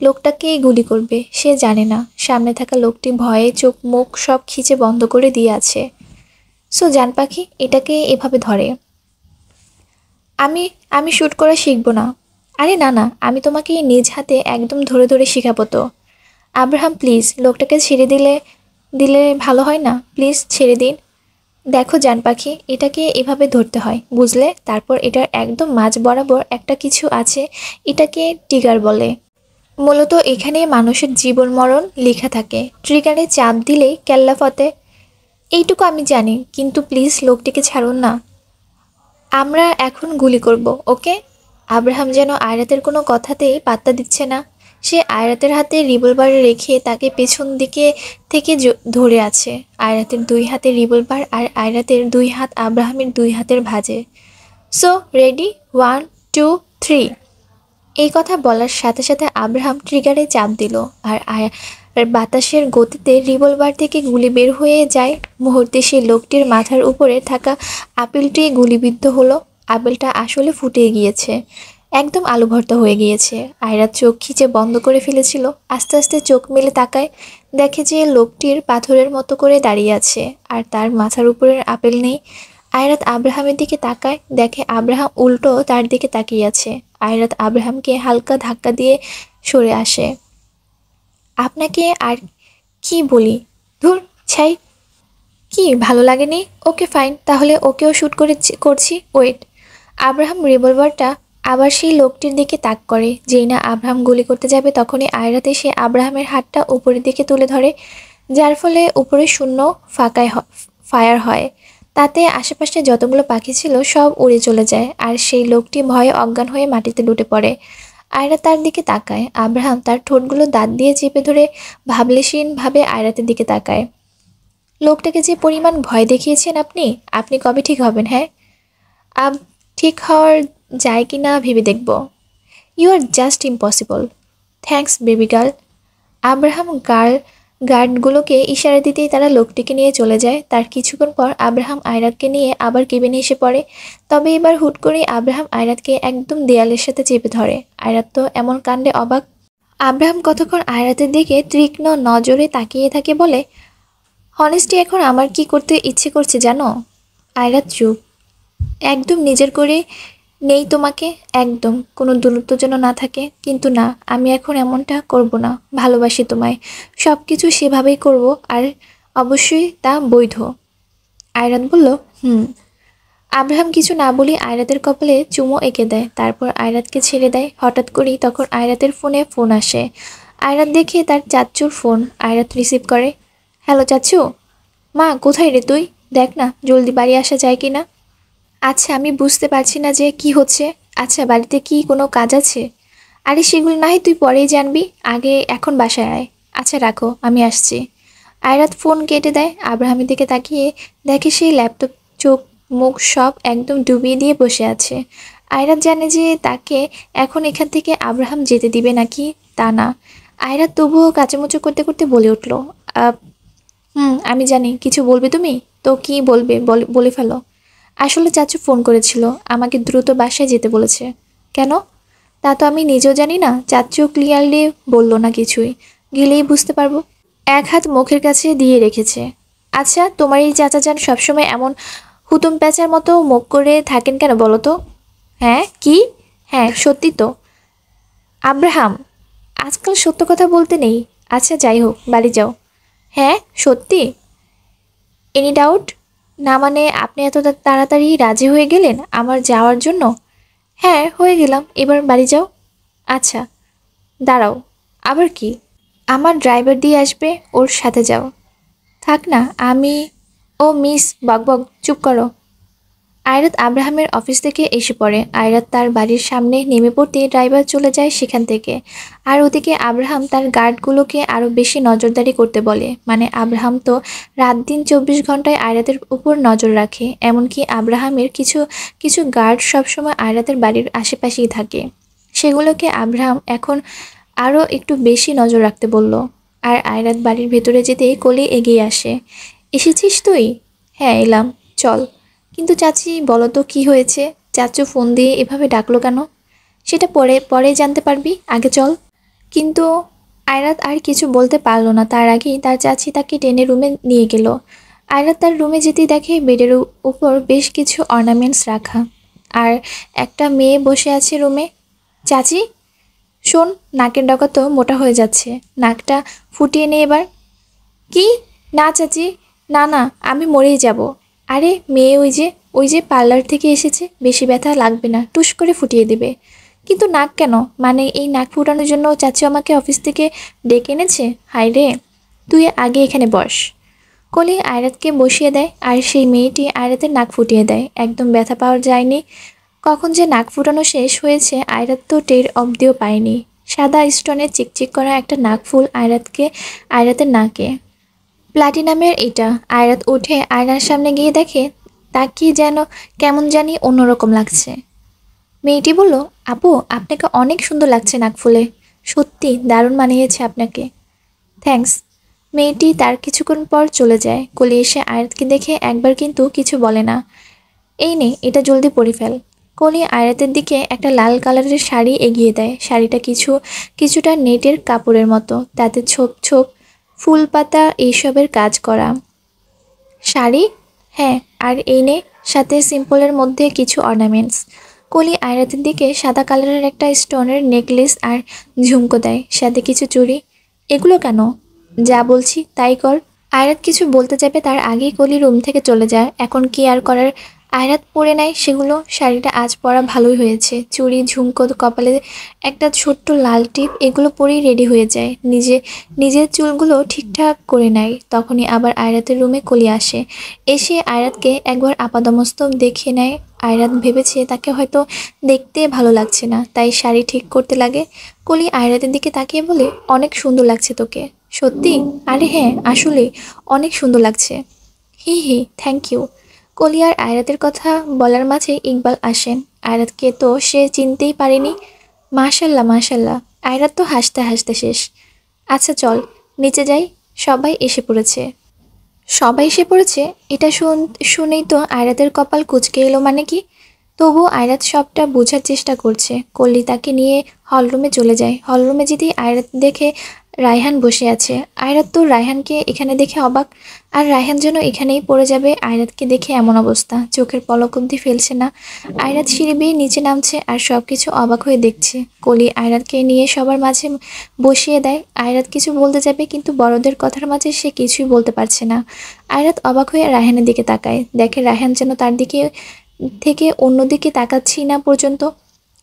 লোকটাকেই গুলি করবে সে জানে না। সামনে থাকা লোকটি ভয়ে চোখ মুখ সব খিচে বন্ধ করে দিয়ে আছে। সো জান পাখি, এটাকে এভাবে ধরে। আমি আমি শ্যুট করা শিখবো না। আরে না না, আমি তোমাকে নিজ হাতে একদম ধরে ধরে শেখাবো তো। আব্রাহাম প্লিজ, লোকটাকে ছেড়ে দিলে দিলে ভালো হয় না? প্লিজ ছেড়ে দিন। দেখো জান পাখি, এটাকে এভাবে ধরতে হয় বুঝলে। তারপর এটার একদম মাঝ বরাবর একটা কিছু আছে, এটাকে ট্রিগার বলে। মূলত এখানে মানুষের জীবন মরণ লেখা থাকে। ট্রিগারে চাপ দিলেই কেল্লা ফতে। এইটুকু আমি জানি, কিন্তু প্লিজ লোকটিকে ছাড়ুন না। আমরা এখন গুলি করব, ওকে? আব্রাহাম যেন আয়রাতের কোনো কথাতেই পাত্তা দিচ্ছে না। সে আয়রাতের হাতে রিভলভার রেখে তাকে পেছন দিকে থেকে ধরে আছে। আয়রাতের দুই হাতে রিভলভার আর আয়রাতের দুই হাত আব্রাহামের দুই হাতের ভাঁজে। So ready, 1 2 3। এই কথা বলার সাথে সাথে আব্রাহাম ট্রিগারে চাপ দিল। আর বাতাসের গতিতে রিভলভার থেকে গুলি বের হয়ে যায়। মুহূর্তে সেই লোকটির মাথার উপরে থাকা আপেলটি গুলিবিদ্ধ হলো। আপেলটা আসলে ফুটে গিয়েছে, একদম আলু ভর্তা হয়ে গিয়েছে। আয়রাত চোখ খিচে বন্ধ করে ফেলেছিল। আস্তে আস্তে চোখ মেলে তাকায়, দেখে যে লোকটির পাথরের মতো করে দাঁড়িয়ে আছে আর তার মাথার উপরের আপেল নেই। আয়রাত আব্রাহামের দিকে তাকায়, দেখে আব্রাহাম উল্টো তার দিকে তাকিয়ে আছে। আয়রাত আব্রাহামকে হালকা ধাক্কা দিয়ে সরে আসে। আপনাকে আর কি বলি, ধুর ছাই। কি ভালো লাগেনি? ওকে ফাইন, তাহলে ওকেও শ্যুট করছি। ওয়েট। আব্রাহাম রিভলভারটা আবার সেই লোকটির দিকে তাক করে। যেই না আব্রাহাম গুলি করতে যাবে তখনই আয়রাত এসে আব্রাহামের হাতটা উপরের দিকে তুলে ধরে, যার ফলে উপরে শূন্য ফায়ার হয়। তাতে আশেপাশে যতগুলো পাখি ছিল সব উড়ে চলে যায় আর সেই লোকটি ভয়ে অজ্ঞান হয়ে মাটিতে লুটে পড়ে। আয়রা তার দিকে তাকায়। আব্রাহাম তার ঠোঁটগুলো দাঁত দিয়ে চেপে ধরে ভাবলেশীনভাবে আয়রাতের দিকে তাকায়। লোকটাকে যে পরিমাণ ভয় দেখিয়েছেন আপনি, আপনি কবে ঠিক হবেন? হ্যাঁ, আব ঠিক হওয়ার যায় কি না ভেবে দেখব। You are just impossible. Thanks baby girl. Abraham গার্ডগুলোকে ইশারা দিতেই তারা লোকটিকে নিয়ে চলে যায়। তার কিছুক্ষণ পর আব্রাহাম আয়রাতকে নিয়ে আবার কেবিনে এসে পড়ে। তবে এবার হুট করে আব্রাহাম আয়রাতকে একদম দেয়ালের সাথে চেপে ধরে। আয়রাত তো এমন কাণ্ডে অবাক। আব্রাহাম কতক্ষণ আয়রাতের দিকে তীক্ষ্ণ নজরে তাকিয়ে থাকে বলে, হনেস্টি এখন আমার কি করতে ইচ্ছে করছে জানো? আয়রাত চুপ। একদম নিজের করে নেই তোমাকে, একদম কোনো দূরত্ব যেন না থাকে। কিন্তু না, আমি এখন এমনটা করব না। ভালোবাসি তোমায়, সব কিছু সেভাবেই করব, আর অবশ্যই তা বৈধ। আয়রাত বলল, আব্রাহাম কিছু না বলে আয়রাতের কপালে চুমো এঁকে দেয়, তারপর আয়রাতকে ছেড়ে দেয়। হঠাৎ করেই তখন আয়রাতের ফোনে ফোন আসে। আয়রাত দেখে তার চাচ্চুর ফোন। আয়রাত রিসিভ করে। হ্যালো চাচ্চু। মা কোথায় রে তুই? দেখ না জলদি বাড়ি আসা যায় কি না। আচ্ছা আমি বুঝতে পারছি না যে কি হচ্ছে। আচ্ছা বাড়িতে কি কোনো কাজ আছে? আরে সেগুলো না হয় তুই পরেই জানবি, আগে এখন বাসায় আয়। আচ্ছা রাখো, আমি আসছি। আয়রাত ফোন কেটে দেয়। আব্রাহামের দিকে তাকিয়ে দেখে সেই ল্যাপটপ, চোখ মুখ সব একদম ডুবিয়ে দিয়ে বসে আছে। আয়রাত জানে যে তাকে এখন এখান থেকে আব্রাহাম যেতে দিবে নাকি তা না। আয়রাত তবুও কাচামুচো করতে করতে বলে উঠল, আমি জানি কিছু বলবে তুমি। তো কি বলবে, বলে ফেলো। আসলে চাচু ফোন করেছিল, আমাকে দ্রুত বাসায় যেতে বলেছে। কেন? তা তো আমি নিজেও জানি না, চাচু ক্লিয়ারলি বলল না কিছুই। গেলেই বুঝতে পারবো। এক হাত মুখের কাছে দিয়ে রেখেছে। আচ্ছা তোমার এই চাচা যান সবসময় এমন হুতুম প্যাঁচার মতো মুখ করে থাকেন কেন বলো তো? হ্যাঁ কি? হ্যাঁ সত্যি তো। আব্রাহাম, আজকাল সত্য কথা বলতে নেই। আচ্ছা যাই হোক, বাড়ি যাও। হ্যাঁ সত্যি? Any doubt? না মানে আপনি এত তাড়াতাড়ি রাজি হয়ে গেলেন আমার যাওয়ার জন্য? হ্যাঁ হয়ে গেলাম, এবার বাড়ি যাও। আচ্ছা দাঁড়াও, আবার কি? আমার ড্রাইভার দিয়ে আসবে, ওর সাথে যাও। থাক না আমি। ও মিস, বকবক চুপ করো। আয়রাত আব্রাহামের অফিস থেকে এসে পড়ে। আয়রাত তার বাড়ির সামনে নেমে পড়তে ড্রাইভার চলে যায় সেখান থেকে। আর ওদিকে আব্রাহাম তার গার্ডগুলোকে আরও বেশি নজরদারি করতে বলে। মানে আব্রাহাম তো রাত দিন 24 ঘন্টায় আয়রাতের উপর নজর রাখে। এমনকি আব্রাহামের কিছু কিছু গার্ড সবসময় আয়রাতের বাড়ির আশেপাশেই থাকে। সেগুলোকে আব্রাহাম এখন আরও একটু বেশি নজর রাখতে বলল। আর আয়রাত বাড়ির ভেতরে যেতেই কোলে এগিয়ে আসে। এসেছিস তুই? হ্যাঁ এলাম, চল। কিন্তু চাচি বলো তো কী হয়েছে? চাচু ফোন দিয়ে এভাবে ডাকলো কেন? সেটা পরে পরে জানতে পারবি, আগে চল। কিন্তু আয়রাত আর কিছু বলতে পারলো না, তার আগেই তার চাচি তাকে টেনে রুমে নিয়ে গেল। আয়রাত তার রুমে যেতেই দেখে বেডের উপর বেশ কিছু অর্নামেন্টস রাখা, আর একটা মেয়ে বসে আছে রুমে। চাচি শোন, নাকের ডগা তো মোটা হয়ে যাচ্ছে, নাকটা ফুটিয়ে নে এবার। কি? না চাচি, না না, আমি মরেই যাব। আরে মেয়ে ওই যে পার্লার থেকে এসেছে, বেশি ব্যথা লাগবে না, টুস করে ফুটিয়ে দেবে। কিন্তু নাক কেন? মানে এই নাক ফুটানোর জন্য চাচি আমাকে অফিস থেকে ডেকে এনেছে? হায় রে, তুই আগে এখানে বস। কলি আয়রাতকে বসিয়ে দেয়, আর সেই মেয়েটি আয়রাতের নাক ফুটিয়ে দেয়। একদম ব্যথা পাওয়া যায়নি। কখন যে নাক ফুটানো শেষ হয়েছে আয়রাত তো টের অবধিও পায়নি। সাদা স্টোনের চিকচিক করা একটা নাকফুল আয়রাতের নাকে। প্লাটিনামের এটা। আয়রাত উঠে আয়নার সামনে গিয়ে দেখে তাকে যেন কেমন জানি অন্যরকম লাগছে। মেয়েটি বলল, আপু আপনাকে অনেক সুন্দর লাগছে নাকফুলে, সত্যি দারুণ মানিয়েছে আপনাকে। থ্যাঙ্কস। মেয়েটি তার কিছুক্ষণ পর চলে যায়। কলি এসে আয়রাতকে দেখে একবার কিন্তু কিছু বলে না। এই নে, এটা জলদি পরে ফেল। কলি আয়রাতের দিকে একটা লাল কালারের শাড়ি এগিয়ে দেয়। শাড়িটা কিছুটা নেটের কাপড়ের মতো, তাতে ছোপ ছোপ ফুল পাতা এইসবের কাজ করা। শাড়ি? হ্যাঁ, আর এই নে সাথে সিম্পলের মধ্যে কিছু অর্নামেন্টস। কলি আয়রাতের দিকে সাদা কালারের একটা স্টোনের নেকলেস আর ঝুমকো দেয়, সাথে কিছু চুড়ি। এগুলো কেন? যা বলছি তাই কর। আয়রাত কিছু বলতে যাবে তার আগেই কলি রুম থেকে চলে যায়। এখন কি আর করার, আয়রাত পরে নেয় সেগুলো। শাড়িটা আজ পরা ভালোই হয়েছে। চুড়ি, ঝুমকো, কপালে একটা ছোট্ট লাল টিপ, এগুলো পরেই রেডি হয়ে যায়। নিজের চুলগুলো ঠিকঠাক করে নেয়। তখনই আবার আয়রাতের রুমে কলি আসে। এসে আয়রাতকে একবার আপাদমস্তক দেখে নেয়। আয়রাত ভেবেছে তাকে হয়তো দেখতে ভালো লাগছে না, তাই শাড়ি ঠিক করতে লাগে। কলি আয়রাতের দিকে তাকিয়ে বলে, অনেক সুন্দর লাগছে তোকে। সত্যি? আরে হ্যাঁ আসলে অনেক সুন্দর লাগছে। হি হি, থ্যাংক ইউ। কলি আর আয়রাতের কথা বলার মাঝে ইকবাল আসেন। আয়রাতকে তো সে চিনতেই পারেনি। মাশাল্লাহ মাশাল্লাহ। আয়রাত তো হাসতে হাসতে শেষ। আচ্ছা চল নিচে যাই, সবাই এসে পড়েছে। সবাই এসে পড়েছে, এটা শুনেই তো আয়রাতের কপাল কুঁচকে এলো। মানে কি? তবু আয়রাত সবটা বোঝার চেষ্টা করছে। কল্লি তাকে নিয়ে হলরুমে চলে যায়। হলরুমে যেতেই আয়রাত দেখে রায়হান বসে আছে। আয়রাত তো রায়হানকে এখানে দেখে অবাক, আর রায়হান যেন এখানেই পড়ে যাবে। আয়রাতকে দেখে এমন অবস্থা, চোখের পলক অবধি ফেলছে না। আয়রাত সিঁড়ি বেয়ে নিচে নামছে আর সব কিছু অবাক হয়ে দেখছে। কলি আয়রাতকে নিয়ে সবার মাঝে বসিয়ে দেয়। আয়রাত কিছু বলতে যাবে, কিন্তু বড়দের কথার মাঝে সে কিছুই বলতে পারছে না। আয়রাত অবাক হয়ে রায়হানের দিকে তাকায়, দেখে রায়হান যেন তার দিকে থেকে অন্যদিকে তাকাচ্ছি না পর্যন্ত।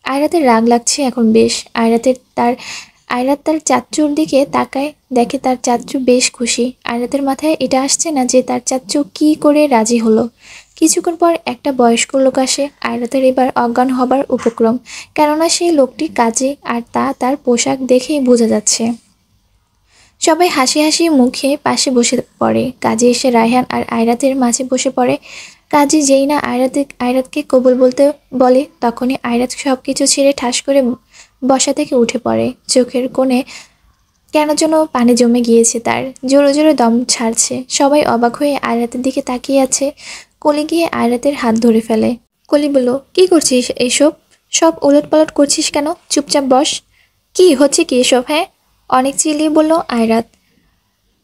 আয়রাতের রাগ লাগছে এখন বেশ। আয়রাত তার চাচ্চুর দিকে তাকায়, দেখে তার চাচ্চু বেশ খুশি। আয়রাতের মাথায় এটা আসছে না যে তার চাচ্চু কি করে রাজি হলো। কিছুক্ষণ পর একটা বয়স্ক লোক আসে। আয়রাতের এবার অজ্ঞান হবার উপক্রম, কেননা সেই লোকটি কাজী, আর তা তার পোশাক দেখেই বোঝা যাচ্ছে। সবাই হাসি হাসি মুখে পাশে বসে পড়ে। কাজী এসে রায়হান আর আয়রাতের মাঝে বসে পড়ে। কাজী যেই না আয়রাতকে কবুল বলতে বলে, তখনই আয়রাত সব কিছু ছেড়ে ঠাস করে বসা থেকে উঠে পড়ে। চোখের কোণে কেন যেন পানি জমে গিয়েছে তার, জোরে জোরে দম ছাড়ছে। সবাই অবাক হয়ে আয়রাতের দিকে তাকিয়ে আছে। কলি গিয়ে আয়রাতের হাত ধরে ফেলে। কলি বলল, কি করছিস এসব? সব ওলটপালট করছিস কেন? চুপচাপ বস। কি হচ্ছে কি এসব? হ্যাঁ, অনেক চিল্লিয়ে বলল আয়রাত।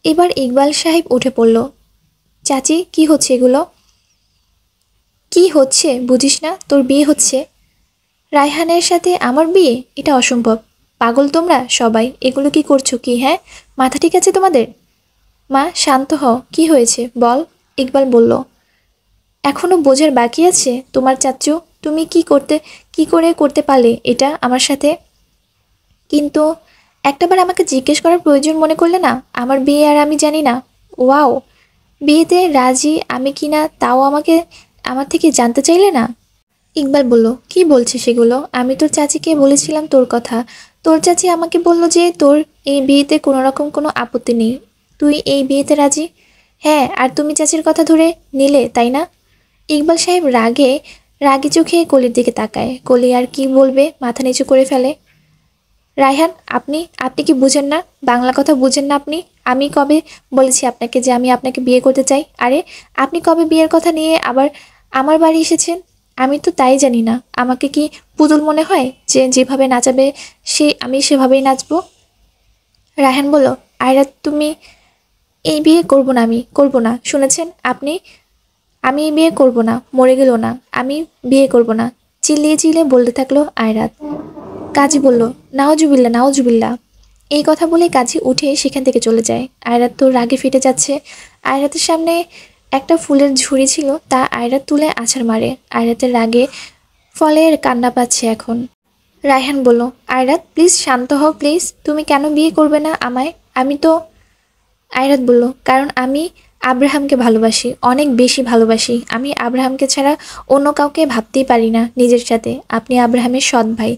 এবার ইকবাল সাহেব উঠে পড়ল। চাচি, কি হচ্ছে এগুলো? কি হচ্ছে বুঝিস না? তোর বিয়ে হচ্ছে রায়হানের সাথে। আমার বিয়ে? এটা অসম্ভব। পাগল তোমরা সবাই, এগুলো কি করছো কি? হ্যাঁ, মাথা ঠিক আছে তোমাদের? মা শান্ত হও, কি হয়েছে বল। ইকবাল বলল, এখনো বোঝার বাকি আছে তোমার চাচ্চু? তুমি কি করে করতে পারলে এটা আমার সাথে? কিন্তু একটাবার আমাকে জিজ্ঞেস করার প্রয়োজন মনে করলে না? আমার বিয়ে আর আমি জানি না? ওয়াও, বিয়েতে রাজি আমি কিনা তাও আমার থেকে জানতে চাইলে না? ইকবাল বলল, কি বলছে সেগুলো? আমি তোর চাচিকে বলেছিলাম তোর কথা। তোর চাচি আমাকে বলল যে তোর এই বিয়েতে কোনো রকম কোনো আপত্তি নেই, তুই এই বিয়েতে রাজি। হ্যাঁ, আর তুমি চাচির কথা ধরে নিলে, তাই না? ইকবাল সাহেব রাগে চোখে কলির দিকে তাকায়। কলি আর কি বলবে, মাথা নিচু করে ফেলে। রায়হান, আপনি আপনি কি বুঝেন না? বাংলা কথা বুঝেন না আপনি? আমি কবে বলেছি আপনাকে যে আমি আপনাকে বিয়ে করতে চাই? আরে, আপনি কবে বিয়ের কথা নিয়ে আবার আমার বাড়ি এসেছেন? আমি তো তাই জানি না। আমাকে কি পুতুল মনে হয় যে যেভাবে নাচাবে আমি সেভাবেই নাচবো? রায়হান বলল, আয়রা তুমি এই বিয়ে করব না, আমি করব না, শুনেছেন আপনি? আমি এই বিয়ে করব না, মরে গেল না, আমি বিয়ে করব না। চিল্লিয়ে চিল্লিয়ে বলতে থাকলো আয়রাত। কাজী বলল, নাওজুবিল্লা নাওজুবিল্লা। এই কথা বলে কাজী উঠে সেখান থেকে চলে যায়। আয়রাত তো রাগে ফেটে যাচ্ছে। আয়রাতের সামনে একটা ফুলের ঝুড়ি ছিল, তা আয়রাত তুলে আছাড় মারে। আয়রাতের রাগে ফলের কান্না পাচ্ছে এখন। রায়হান বলল, আয়রাত প্লিজ শান্ত হও প্লিজ। তুমি কেন বিয়ে করবে না আমায়? আমি তো আয়রাত বলল, কারণ আমি আব্রাহামকে ভালোবাসি, অনেক বেশি ভালোবাসি। আমি আব্রাহামকে ছাড়া অন্য কাউকে ভাবতেই পারি না নিজের সাথে। আপনি আব্রাহামের সৎ ভাই।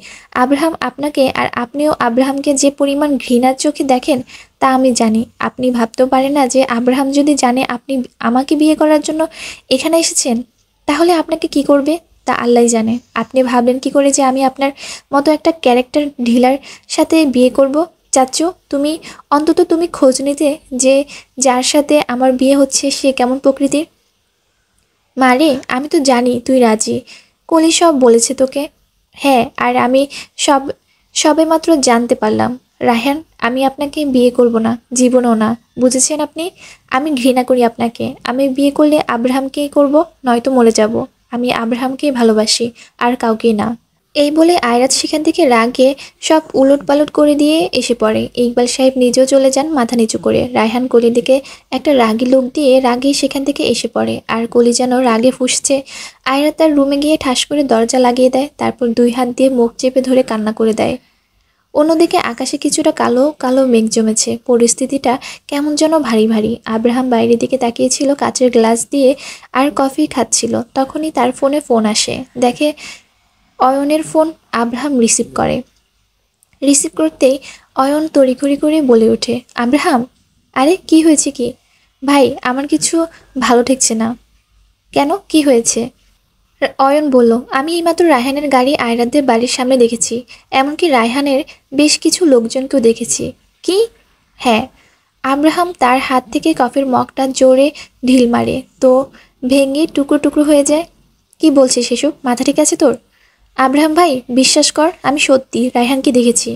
আব্রাহাম আপনাকে আর আপনিও আব্রাহামকে যে পরিমাণ ঘৃণার চোখে দেখেন তা আমি জানি। আপনি ভাবতেও পারেন না যে আব্রাহাম যদি জানে আপনি আমাকে বিয়ে করার জন্য এখানে এসেছেন, তাহলে আপনাকে কি করবে তা আল্লাহই জানে। আপনি ভাবলেন কি করে যে আমি আপনার মতো একটা ক্যারেক্টার ঢিলার সাথে বিয়ে করব? চাচ্চু, তুমি খোঁজ নিতে যে যার সাথে আমার বিয়ে হচ্ছে সে কেমন প্রকৃতির। মারে, আমি তো জানি তুই রাজি। কলি সব বলেছে তোকে। হ্যাঁ, আর আমি সব সবেমাত্র জানতে পারলাম। রায়হান, আমি আপনাকে বিয়ে করব না, জীবনও না। বুঝেছেন আপনি? আমি ঘৃণা করি আপনাকে। আমি বিয়ে করলে আব্রাহামকেই করব, নয়তো মরে যাব। আমি আব্রাহামকেই ভালোবাসি, আর কাউকেই না। এই বলে আয়রাত সেখান থেকে রাগে সব উলটপালট করে দিয়ে এসে পড়ে। ইকবাল সাহেব নিজেও চলে যান মাথা নিচু করে। রায়হান কলির দিকে একটা রাগী লোক দিয়ে রাগে সেখান থেকে এসে পড়ে, আর কলি যেন রাগে ফুঁসছে। আয়রাত তার রুমে গিয়ে ঠাস করে দরজা লাগিয়ে দেয়, তারপর দুই হাত দিয়ে মুখ চেপে ধরে কান্না করে দেয়। অন্যদিকে আকাশে কিছুটা কালো কালো মেঘ জমেছে। পরিস্থিতিটা কেমন যেন ভারী ভারী। আব্রাহাম বাইরের দিকে তাকিয়েছিল কাচের গ্লাস দিয়ে আর কফি খাচ্ছিল। তখনই তার ফোন আসে। দেখে অয়নের ফোন। আব্রাহাম রিসিভ করে। রিসিভ করতেই অয়ন তড়িঘড়ি করে বলে ওঠে, আব্রাহাম। আরে কি হয়েছে কি? ভাই, আমার কিছু ভালো ঠেকছে না। কেন, কি হয়েছে? অয়ন বলল, আমি এইমাত্র রায়হানের গাড়ি আয়রাতদের বাড়ির সামনে দেখেছি। এমনকি রায়হানের বেশ কিছু লোকজনকেও দেখেছি। কি? হ্যাঁ। আব্রাহাম তার হাত থেকে কফির মগটা জোরে ঢিল মারে, তো ভেঙে টুকরো টুকরো হয়ে যায়। কি বলছিস সেসব? মাথা ঠিক আছে তোর? আব্রাহাম ভাই, বিশ্বাস কর, আমি সত্যি রায়হানকে দেখেছি।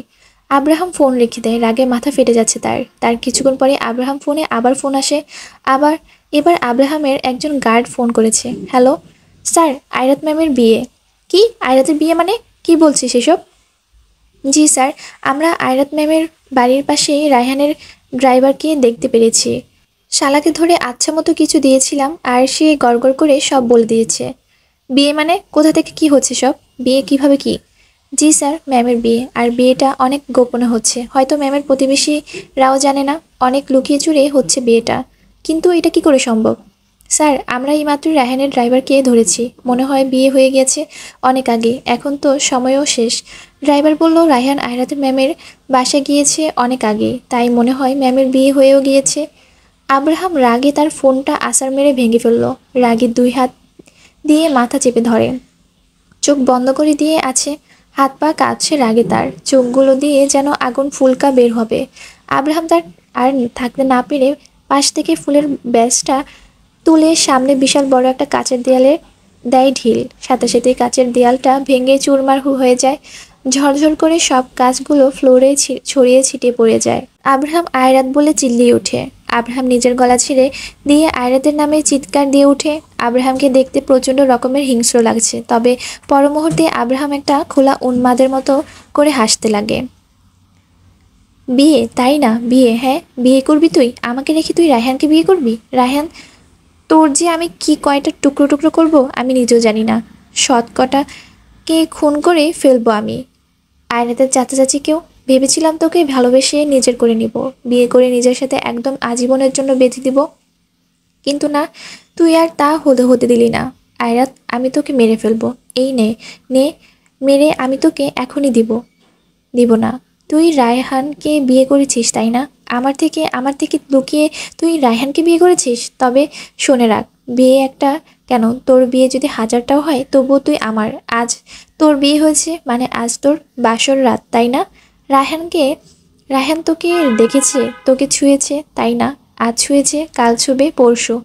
আব্রাহাম ফোন রেখে দেয়। রাগে মাথা ফেটে যাচ্ছে তার কিছুক্ষণ পরে আব্রাহাম ফোনে আবার ফোন আসে। আবার এবার আব্রাহামের একজন গার্ড ফোন করেছে। হ্যালো স্যার, আয়রাত ম্যামের বিয়ে। কি? আয়রাতের বিয়ে মানে? কি বলছিস এসব? জি স্যার, আমরা আয়রাত ম্যামের বাড়ির পাশেই রায়হানের ড্রাইভারকে দেখতে পেরেছি। শালাকে ধরে আচ্ছা মতো কিছু দিয়েছিলাম আর সে গড়গড় করে সব বলে দিয়েছে। বিয়ে মানে? কোথা থেকে কি হচ্ছে সব? বিয়ে কিভাবে কি? জি স্যার, ম্যামের বিয়ে, আর বিয়েটা অনেক গোপনে হচ্ছে, হয়তো ম্যামের প্রতিবেশীরাও জানে না, অনেক লুকিয়ে চুরিয়ে হচ্ছে বিয়েটা। কিন্তু এটা কি করে সম্ভব? স্যার, আমরা এইমাত্র রায়হানের ড্রাইভারকে ধরেছি, মনে হয় বিয়ে হয়ে গেছে অনেক আগে, এখন তো সময়ও শেষ। ড্রাইভার বলল রায়হান আয়রাতে ম্যামের বাসায় গিয়েছে অনেক আগে, তাই মনে হয় ম্যামের বিয়ে হয়েও গিয়েছে। আব্রাহাম রাগে তার ফোনটা আছাড় মেরে ভেঙে ফেলল। রাগে দুই হাত দিয়ে মাথা চেপে ধরে, চোখ বন্ধ করে দিয়ে আছে, হাত পা কাঁপছে রাগে, তার চোখগুলো দিয়ে যেন আগুন ফুলকা বের হবে। আব্রাহাম তার আর থাকতে না পেরে পাশ থেকে ফুলের ব্যাসটা তুলে সামনে বিশাল বড় একটা কাচের দেয়ালে দেয় ঢিল। সাথে সাথে কাচের দেয়ালটা ভেঙে চুরমার হয়ে যায়। ঝরঝর করে সব কাচগুলো ফ্লোরে ছড়িয়ে ছিটিয়ে পড়ে যায়। আব্রাহাম আয়রাত বলে চিল্লিয়ে ওঠে। আব্রাহাম নিজের গলা ছিঁড়ে দিয়ে আয়রাতের নামে চিৎকার দিয়ে ওঠে। আব্রাহামকে দেখতে প্রচণ্ড রকমের হিংস্র লাগছে, তবে পর মুহূর্তে আব্রাহাম একটা খোলা উন্মাদের মতো করে হাসতে লাগে। বিয়ে, তাই না? বিয়ে? হ্যাঁ, বিয়ে করবি তুই? আমাকে রেখে তুই রায়হানকে বিয়ে করবি? রায়হান, তোর যে আমি কি কয়টা টুকরো টুকরো করব আমি নিজেও জানি না। সৎ কটাকে খুন করে ফেলবো আমি। আয়রাতের চাচা চাচিকেও ভেবেছিলাম তোকে ভালোবেসে নিজের করে নিব, বিয়ে করে নিজের সাথে একদম আজীবনের জন্য বেঁধে দিব, কিন্তু না, তুই আর তা হতে হতে দিলি না। আয়রাত, আমি তোকে মেরে ফেলবো। এই নে, নে, মেরে আমি তোকে এখনই দিব। দিব না। তুই রায়হানকে বিয়ে করেছিস তাই না? আমার থেকে লুকিয়ে তুই রায়হানকে বিয়ে করেছিস? তবে শুনে রাখ, বিয়ে একটা কেন, তোর বিয়ে যদি হাজারটাও হয় তবুও তুই আমার। আজ তোর বিয়ে হয়েছে মানে আজ তোর বাসর রাত, তাই না? রায়হানকে রায়হান তোকে দেখেছে, তোকে ছুঁয়েছে, তাই না? আজ ছুঁয়েছে, কাল ছুবে, পরশু।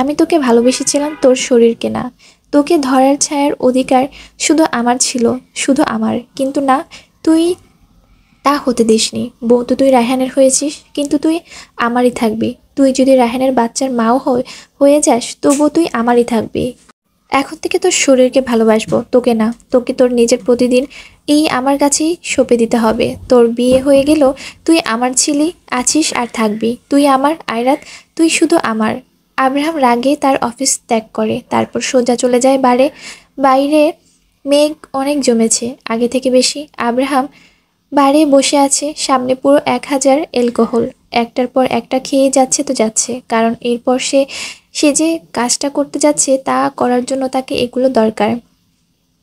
আমি তোকে ভালোবেসেছিলাম তোর শরীরকে না। তোকে ধরার ছায়ার অধিকার শুধু আমার ছিল, শুধু আমার। কিন্তু না, তুই তা হতে দিসনি। বউ তো তুই রায়হানের হয়েছিস, কিন্তু তুই আমারই থাকবি। তুই যদি রায়হানের বাচ্চার মাও হয়ে যাস তবুও তুই আমারই থাকবি। এখন থেকে তোর শরীরকে ভালোবাসবো, তোকে না। তোকে তোর নিজের প্রতিদিন এই আমার কাছেই সঁপে দিতে হবে। তোর বিয়ে হয়ে গেল, তুই আমার ছিলি, আছিস আর থাকবি। তুই আমার আয়রাত, তুই শুধু আমার। আব্রাহাম রাগে তার অফিস ত্যাগ করে, তারপর সোজা চলে যায় বাইরে মেঘ অনেক জমেছে, আগে থেকে বেশি। আব্রাহাম বারে বসে আছে, সামনে পুরো 1000 অ্যালকোহল, একটার পর একটা খেয়ে যাচ্ছে তো যাচ্ছে, কারণ এরপর সে সে যে কাজটা করতে যাচ্ছে তা করার জন্য তাকে এগুলো দরকার।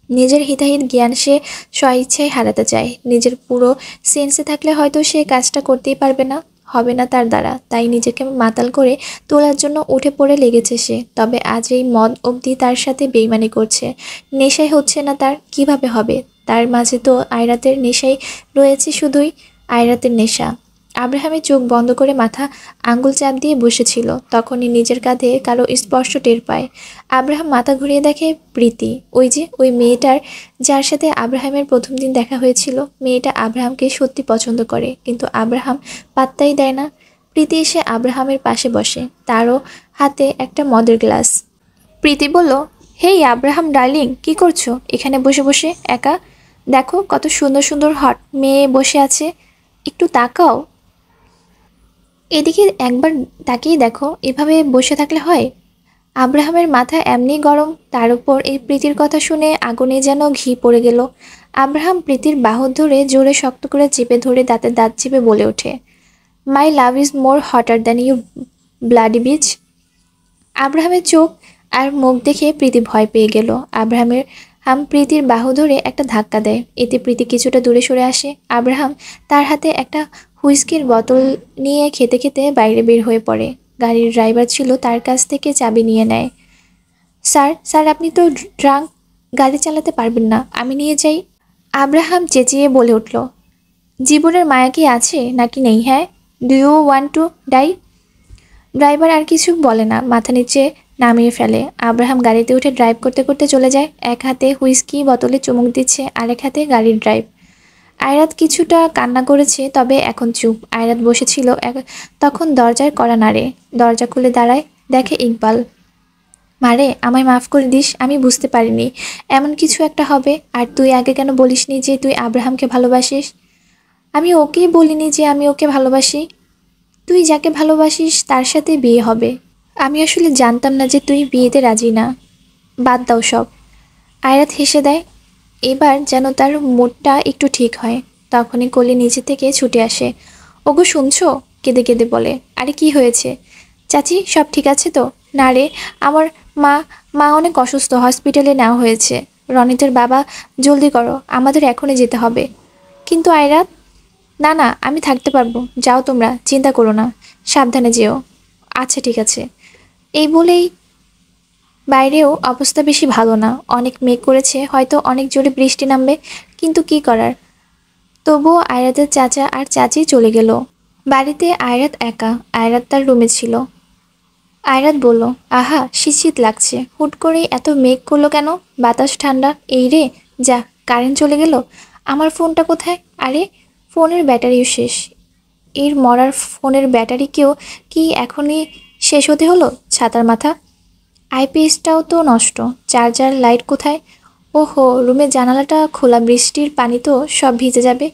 নিজের হিতাহিত জ্ঞান সে স্বইচ্ছায় হারাতে চায়। নিজের পুরো সেন্সে থাকলে হয়তো সে কাজটা করতেই পারবে না, হবে না তার দ্বারা, তাই নিজেকে মাতাল করে তোলার জন্য উঠে পড়ে লেগেছে সে। তবে আজ এই মদ অবধি তার সাথে বেইমানি করছে, নেশাই হচ্ছে না তার, কিভাবে হবে? তার মাঝে তো আয়রাতের নেশাই রয়েছে, শুধুই আয়রাতের নেশা। আব্রাহামের চোখ বন্ধ করে মাথা আঙ্গুল চাপ দিয়ে বসেছিল, তখনই নিজের কাঁধে কারো স্পর্শ টের পায়। আব্রাহাম মাথা ঘুরিয়ে দেখে প্রীতি, ওই মেয়েটার যার সাথে আব্রাহামের প্রথম দিন দেখা হয়েছিল। মেয়েটা আব্রাহামকে সত্যি পছন্দ করে, কিন্তু আব্রাহাম পাত্তাই দেয় না। প্রীতি এসে আব্রাহামের পাশে বসে, তারও হাতে একটা মদের গ্লাস। প্রীতি বলল, হেই আব্রাহাম ডার্লিং, কি করছো এখানে বসে বসে একা? দেখো কত সুন্দর সুন্দর হট মেয়ে বসে আছে, একটু তাকাও। এদিকে একবার তাকিয়ে দেখো, এভাবে বসে থাকলে হয়? আব্রাহামের মাথা এমনি গরম, তার উপর এই প্রীতির কথা শুনে আগুনে যেন ঘি পড়ে গেল। আব্রাহাম প্রীতির বাহু ধরে জোরে শক্ত করে চেপে ধরে দাঁতে দাঁত চেপে বলে ওঠে, my love is more hotter than you bloody bitch. আব্রাহামের চোখ আর মুখ দেখে প্রীতি ভয় পেয়ে গেল। প্রীতির বাহু ধরে একটা ধাক্কা দেয়, এতে প্রীতি কিছুটা দূরে সরে আসে। আব্রাহাম তার হাতে একটা হুইস্কির বোতল নিয়ে খেতে খেতে বাইরে বের হয়ে পড়ে। গাড়ির ড্রাইভার ছিল, তার কাছ থেকে চাবি নিয়ে নেয়। স্যার, স্যার, আপনি তো ড্রাঙ্ক, গাড়ি চালাতে পারবেন না, আমি নিয়ে যাই। আব্রাহাম চেঁচিয়ে বলে উঠল, জীবনের মায়া কি আছে নাকি নেই? হ্যাঁ, do you want to die? Driver আর কিছু বলে না, মাথা নিচে নামিয়ে ফেলে। আব্রাহাম গাড়িতে উঠে ড্রাইভ করতে করতে চলে যায়, এক হাতে হুইস্কি বোতলে চুমুক দিচ্ছে, আরেক হাতে গাড়ির ড্রাইভ। আয়রাত কিছুটা কান্না করেছে, তবে এখন চুপ। আয়রাত বসেছিল, তখন দরজার কড়া নাড়ে, দরজা খুলে দাঁড়ায়, দেখে ইকবাল। মারে, আমায় মাফ করে দিস, আমি বুঝতে পারিনি এমন কিছু একটা হবে। আর তুই আগে কেন বলিসনি যে তুই আব্রাহামকে ভালোবাসিস? আমি ওকে বলিনি যে আমি ওকে ভালোবাসি। তুই যাকে ভালোবাসিস তার সাথে বিয়ে হবে। আমি আসলে জানতাম না যে তুই বিয়েতে রাজি না। বাদ দাও সব। আয়রাত হেসে দেয়। এবার যেন তার মুডটা একটু ঠিক হয়। তখনই কলি নিচে থেকে ছুটে আসে। ওগো শুনছো? কেঁদে কেঁদে বলে। আরে কি হয়েছে চাচি, সব ঠিক আছে তো? না রে, আমার মা মা অনেক অসুস্থ, হসপিটালে নেওয়া হয়েছে। রনিতের বাবা, জলদি করো, আমাদের এখনই যেতে হবে। কিন্তু আয়রাত, না না, আমি থাকতে পারবো, যাও তোমরা, চিন্তা করো না, সাবধানে যেও। আচ্ছা ঠিক আছে। এই বলেই বাইরেও অবস্থা বেশি ভালো না, অনেক মেঘ করেছে, হয়তো অনেক জোরে বৃষ্টি নামবে, কিন্তু কি করার। তবুও আয়রাতের চাচা আর চাচি চলে গেল। বাড়িতে আয়রাত একা। আয়রাত তার রুমে ছিল। আয়রাত বলল, আহা শীত শীত লাগছে, হুট করেই এত মেঘ করলো কেন? বাতাস ঠান্ডা। এই রে, যা, কারেন্ট চলে গেল। আমার ফোনটা কোথায়? আরে, ফোনের ব্যাটারিও শেষ। এর মরার ফোনের ব্যাটারিকেও কি এখনই শেষ হতে হলো? ছাতার মাথা, আইপিএসটাও তো নষ্ট। চার্জার লাইট কোথায়? ওহো, রুমের জানালাটা খোলা, বৃষ্টির পানি তো সব ভিজে যাবে।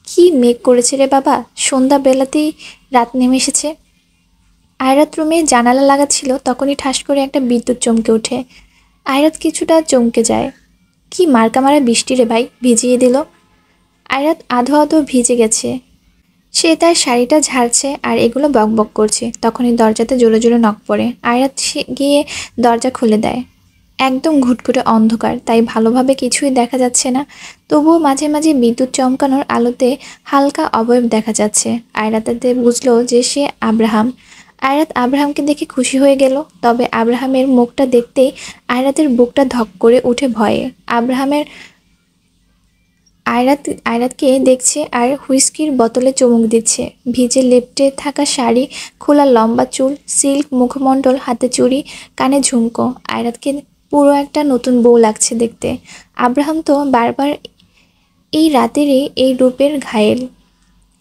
কি মেঘ করেছে রে বাবা, সন্ধ্যা বেলাতেই রাত নেমে এসেছে। আয়রাত রুমে জানালা লাগাচ্ছিল, তখনই ঠাস করে একটা বিদ্যুৎ চমকে ওঠে। আয়রাত কিছুটা চমকে যায়। কি মার্কা মারা বৃষ্টি রে ভাই, ভিজিয়ে দিল। আয়রাত আধো আধো ভিজে গেছে। সে তার শাড়িটা ঝাড়ছে আর এগুলো বকবক করছে। তখনই দরজাতে জোরে জোরে নক পড়ে। আয়রাত গিয়ে দরজা খুলে দেয়। একদম ঘুটঘুটে অন্ধকার, তাই ভালোভাবে কিছুই দেখা যাচ্ছে না। তবুও মাঝে মাঝে বিদ্যুৎ চমকানোর আলোতে হালকা অবয়ব দেখা যাচ্ছে। আয়রাতে বুঝলো যে সে আব্রাহাম। আয়রাত আব্রাহামকে দেখে খুশি হয়ে গেল। তবে আব্রাহামের মুখটা দেখতেই আয়রাতের বুকটা ধক করে উঠে ভয়ে। আব্রাহামের আয়রাত আয়রাতকে দেখছে আর হুইস্কির বোতলে চুমুক দিচ্ছে। ভিজে লেপ্টে থাকা শাড়ি, খোলা লম্বা চুল, সিল্ক মুখমণ্ডল, হাতে চুড়ি, কানে ঝুমকো। আয়রাতকে পুরো একটা নতুন বউ লাগছে দেখতে। আব্রাহাম তো বারবার এই রাতেরই এই রূপের ঘায়েল।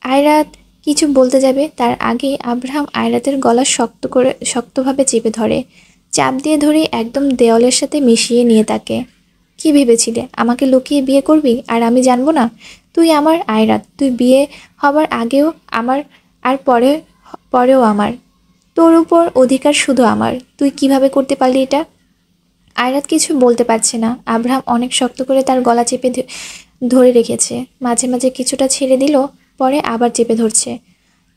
আয়রাত কিছু বলতে যাবে, তার আগেই আব্রাহাম আয়রাতের গলা শক্তভাবে চেপে ধরে। চাপ দিয়ে ধরে একদম দেওয়ালের সাথে মিশিয়ে নিয়ে তাকে। কি ভেবেছিলে আমাকে লুকিয়ে বিয়ে করবি আর আমি জানবো না? তুই আমার আয়রাত, তুই বিয়ে হবার আগেও আমার, আর পরেও আমার। তোর উপর অধিকার শুধু আমার। তুই কিভাবে করতে পারলি এটা? আয়রাত কিছু বলতে পারছে না। আব্রাহাম অনেক শক্ত করে তার গলা চেপে ধরে রেখেছে। মাঝে মাঝে কিছুটা ছেড়ে দিল, পরে আবার চেপে ধরছে।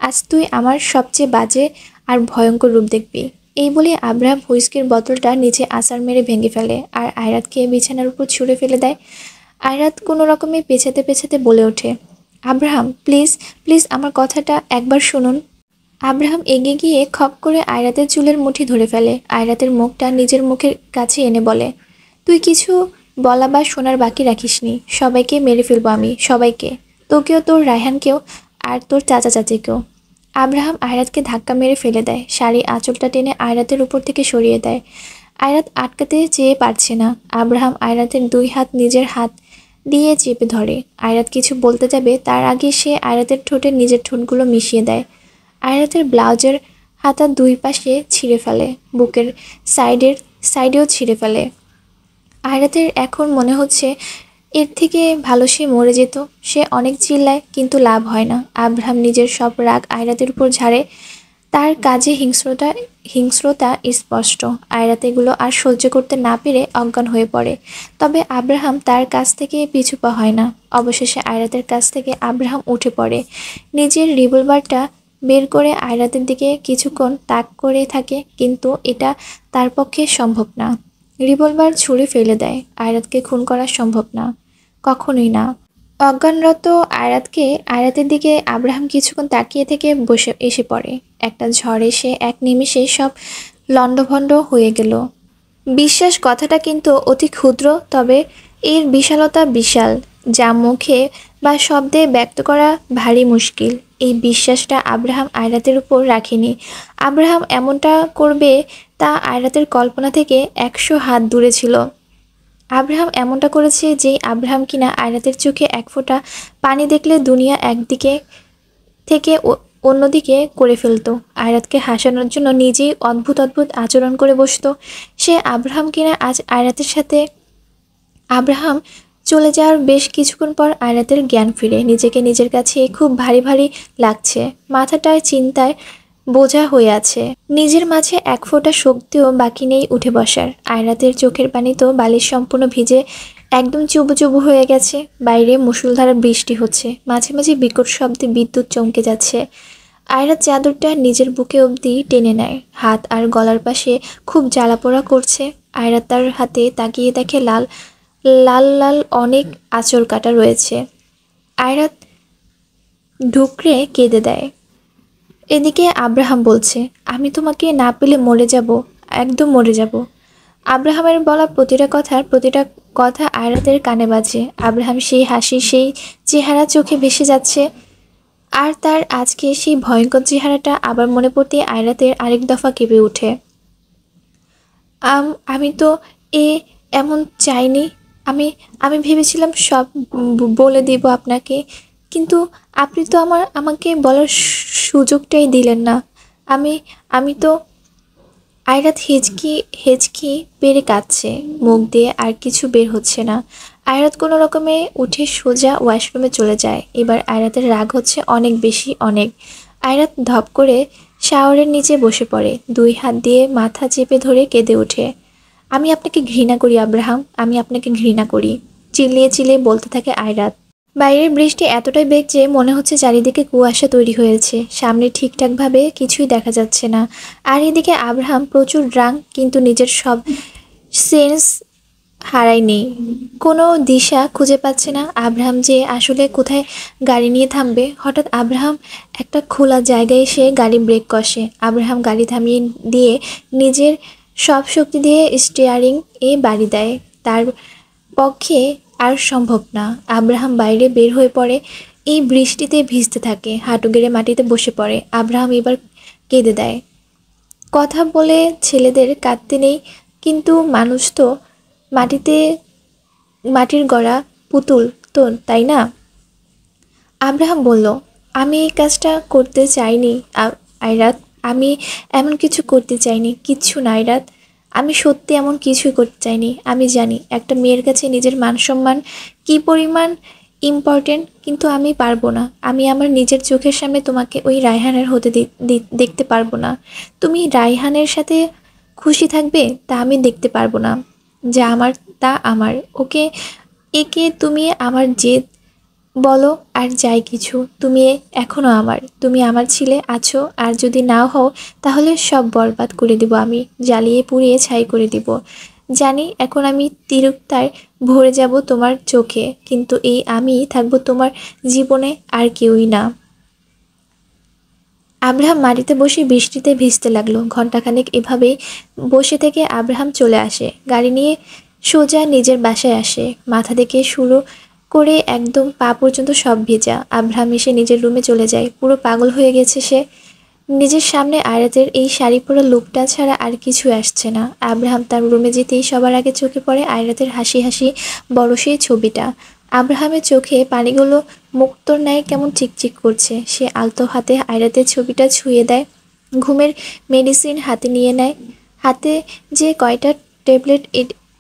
আজ তুই আমার সবচেয়ে বাজে আর ভয়ঙ্কর রূপ দেখবি। এই বলে আব্রাহাম হুইস্কির বোতলটা নিচে আছাড় মেরে ভেঙে ফেলে আর আয়রাতকে বিছানার উপর ছুঁড়ে ফেলে দেয়। আয়রাত কোনো রকমে পেছাতে পেছাতে বলে ওঠে, আব্রাহাম প্লিজ, প্লিজ আমার কথাটা একবার শুনুন। আব্রাহাম এগিয়ে গিয়ে খপ করে আয়রাতের চুলের মুঠি ধরে ফেলে। আয়রাতের মুখটা নিজের মুখের কাছে এনে বলে, তুই কিছু বলা বা শোনার বাকি রাখিসনি। সবাইকে মেরে ফেলবো আমি, সবাইকে, তোকেও, তোর রায়হানকেও, আর তোর চাচা চাচিকেও। আব্রাহাম আয়রাতকে ধাক্কা মেরে ফেলে দেয়। শাড়ি আঁচলটা টেনে আয়রাতের উপর থেকে সরিয়ে দেয়। আয়রাত আটকাতে চেয়ে পারছে না। আব্রাহাম আয়রাতের দুই হাত নিজের হাত দিয়ে চেপে ধরে। আয়রাত কিছু বলতে যাবে, তার আগে সে আয়রাতের ঠোঁটে নিজের ঠোঁটগুলো মিশিয়ে দেয়। আয়রাতের ব্লাউজের হাতা দুই পাশে ছিঁড়ে ফেলে, বুকের সাইডেও ছিঁড়ে ফেলে। আয়রাতের এখন মনে হচ্ছে এর থেকে ভালো সে মরে যেত। সে অনেক চিল্লায়, কিন্তু লাভ হয় না। আব্রাহাম নিজের সব রাগ আয়রাতের উপর ঝাড়ে। তার কাজে হিংস্রতা স্পষ্ট। আয়রাত এগুলো আর সহ্য করতে না পেরে অজ্ঞান হয়ে পড়ে। তবে আব্রাহাম তার কাছ থেকে পিছু পা হয় না। অবশেষে আয়রাতের কাছ থেকে আব্রাহাম উঠে পড়ে। নিজের রিভলভারটা বের করে আয়রাতের দিকে কিছুক্ষণ তাক করে থাকে, কিন্তু এটা তার পক্ষে সম্ভব না। রিভলভার ছুঁড়ে ফেলে দেয়। আয়রাতকে খুন করা সম্ভব না, কখনোই না। অজ্ঞানরত আয়রাতের দিকে আব্রাহাম কিছুক্ষণ তাকিয়ে থেকে বসে এসে পড়ে। একটা ঝড় এসে এক নিমিষে সব লণ্ডভণ্ড হয়ে গেল। বিশ্বাস কথাটা কিন্তু অতি ক্ষুদ্র, তবে এর বিশালতা বিশাল, যা মুখে বা শব্দে ব্যক্ত করা ভারী মুশকিল। এই বিশ্বাসটা আব্রাহাম আয়রাতের উপর রাখেনি। আব্রাহাম এমনটা করবে তা আয়রাতের কল্পনা থেকে 100 হাত দূরে ছিল। আব্রাহাম এমনটা করেছে যে আব্রাহাম কিনা আয়রাতের চোখে এক ফোঁটা পানি দেখলে দুনিয়া একদিকে থেকে অন্যদিকে করে ফেলতো। আয়রাতকে হাসানোর জন্য নিজেই অদ্ভুত অদ্ভুত আচরণ করে বসতো। সে আব্রাহাম কিনা আজ আয়রাতের সাথে। আব্রাহাম চলে যাওয়ার বেশ কিছুক্ষণ পর আয়রাতের জ্ঞান ফিরে। নিজেকে নিজের কাছে খুব ভারী ভারী লাগছে। মাথাটায় চিন্তায় বোঝা হয়ে আছে। নিজের মাঝে এক ফোঁটা শক্তিও বাকি নেই উঠে বসার। আয়রাতের চোখের পানি তো বালিশ সম্পূর্ণ ভিজে একদম চুবু চুবু হয়ে গেছে। বাইরে মুষলধারে বৃষ্টি হচ্ছে, মাঝে মাঝে বিকট শব্দে বিদ্যুৎ চমকে যাচ্ছে। আয়রাত চাদরটা নিজের বুকে অবধি টেনে নেয়, হাত আর গলার পাশে খুব জ্বালাপোড়া করছে। আয়রাত তার হাতে তাকিয়ে দেখে লাল লাল লাল অনেক আঁচড় কাটা রয়েছে। আয়রাত ঢুকরে কেঁদে দেয়। এদিকে আব্রাহাম বলছে, আমি তোমাকে না পেলে মরে যাব, একদম মরে যাব। আব্রাহামের বলা প্রতিটা কথা আয়রাতের কানে বাজে। আব্রাহাম সেই হাসি, সেই চেহারা চোখে ভেসে যাচ্ছে। আর তার আজকে সেই ভয়ঙ্কর চেহারাটা আবার মনে পড়তে আয়রাতের আরেক দফা কেঁপে ওঠে। আমি তো এ এমন চাইনি। আমি আমি ভেবেছিলাম সব বলে দিব আপনাকে, কিন্তু আপনি তো আমাকে বলার সুযোগটাই দিলেন না। আমি আমি তো আয়রাত হেঁচকি হেঁচকি পেরে কাঁদছে, মুখ দিয়ে আর কিছু বের হচ্ছে না। আয়রাত কোনো রকমে উঠে সোজা ওয়াশরুমে চলে যায়। এবার আয়রাতের রাগ হচ্ছে অনেক বেশি, অনেক। আয়রাত ধপ করে শাওয়ারের নিচে বসে পড়ে, দুই হাত দিয়ে মাথা চেপে ধরে কেঁদে ওঠে। আমি আপনাকে ঘৃণা করি আব্রাহাম, আমি আপনাকে ঘৃণা করি, চিল্লিয়ে চিল্লিয়ে বলতে থাকে আয়রাত। বাইরের বৃষ্টি এতটাই বেগ যে মনে হচ্ছে চারিদিকে কুয়াশা তৈরি হয়েছে, সামনে ঠিকঠাকভাবে কিছুই দেখা যাচ্ছে না। আর এদিকে আব্রাহাম প্রচুর রাগ, কিন্তু নিজের সব সেন্স হারায়নি, কোনো দিশা খুঁজে পাচ্ছে না আব্রাহাম যে আসলে কোথায় গাড়ি নিয়ে থামবে। হঠাৎ আব্রাহাম একটা খোলা জায়গায় এসে গাড়ি ব্রেক কষে। আব্রাহাম গাড়ি থামিয়ে দিয়ে নিজের সব শক্তি দিয়ে স্টিয়ারিং এ বাড়ি দেয়। তার পক্ষে আর সম্ভব না। আব্রাহাম বাইরে বের হয়ে পড়ে, এই বৃষ্টিতে ভিজতে থাকে, হাঁটু গেড়ে মাটিতে বসে পড়ে। আব্রাহাম এবার কেঁদে দেয়। কথা বলে ছেলেদের কাঁদতে নেই, কিন্তু মানুষ তো মাটিতে, মাটির গড়া পুতুল তো, তাই না? আব্রাহাম বলল, আমি এই কাজটা করতে চাইনি আয়রাত, আমি এমন কিছু করতে চাইনি, কিচ্ছু না আয়রাত, আমি সত্যি এমন কিছুই করতে চাইনি। আমি জানি একটা মেয়ের কাছে নিজের মান সম্মান কী পরিমাণ ইম্পর্টেন্ট, কিন্তু আমি পারবো না। আমি আমার নিজের চোখের সামনে তোমাকে ওই রায়হানের হতে দেখতে পারবো না। তুমি রায়হানের সাথে খুশি থাকবে তা আমি দেখতে পারবো না। যা আমার তা আমার, ওকে একে তুমি আমার জেদ বলো আর যাই কিছু, তুমি এখনো আমার, তুমি আমার ছিলে আছো, আর যদি নাও হও তাহলে সব বরবাদ করে দিব, আমি জ্বালিয়ে পুড়িয়ে ছাই করে দিব। জানি এখন আমি তিরুক্তায় ভরে যাব তোমার চোখে, কিন্তু এই আমি থাকবো তোমার জীবনে, আর কেউই না। আব্রাহাম মাটিতে বসে বৃষ্টিতে ভিজতে লাগলো। ঘণ্টাখানেক এভাবেই বসে থেকে আব্রাহাম চলে আসে, গাড়ি নিয়ে সোজা নিজের বাসায় আসে। মাথা থেকে শুরু করে একদম পা পর্যন্ত সব ভেজা। আব্রাহাম এসে নিজের রুমে চলে যায়, পুরো পাগল হয়ে গেছে সে। নিজের সামনে আয়রাতের এই শাড়ি পরা লোকটা ছাড়া আর কিছু আসছে না। আব্রাহাম তার রুমে যেতেই সবার আগে চোখে পড়ে আয়রাতের হাসি হাসি বড় সেই ছবিটা। আব্রাহামের চোখে পানিগুলো মুক্তোর ন্যায় কেমন চিকচিক করছে। সে আলতো হাতে আয়রাতের ছবিটা ছুঁয়ে দেয়, ঘুমের মেডিসিন হাতে নিয়ে নেয়। হাতে যে কয়টা ট্যাবলেট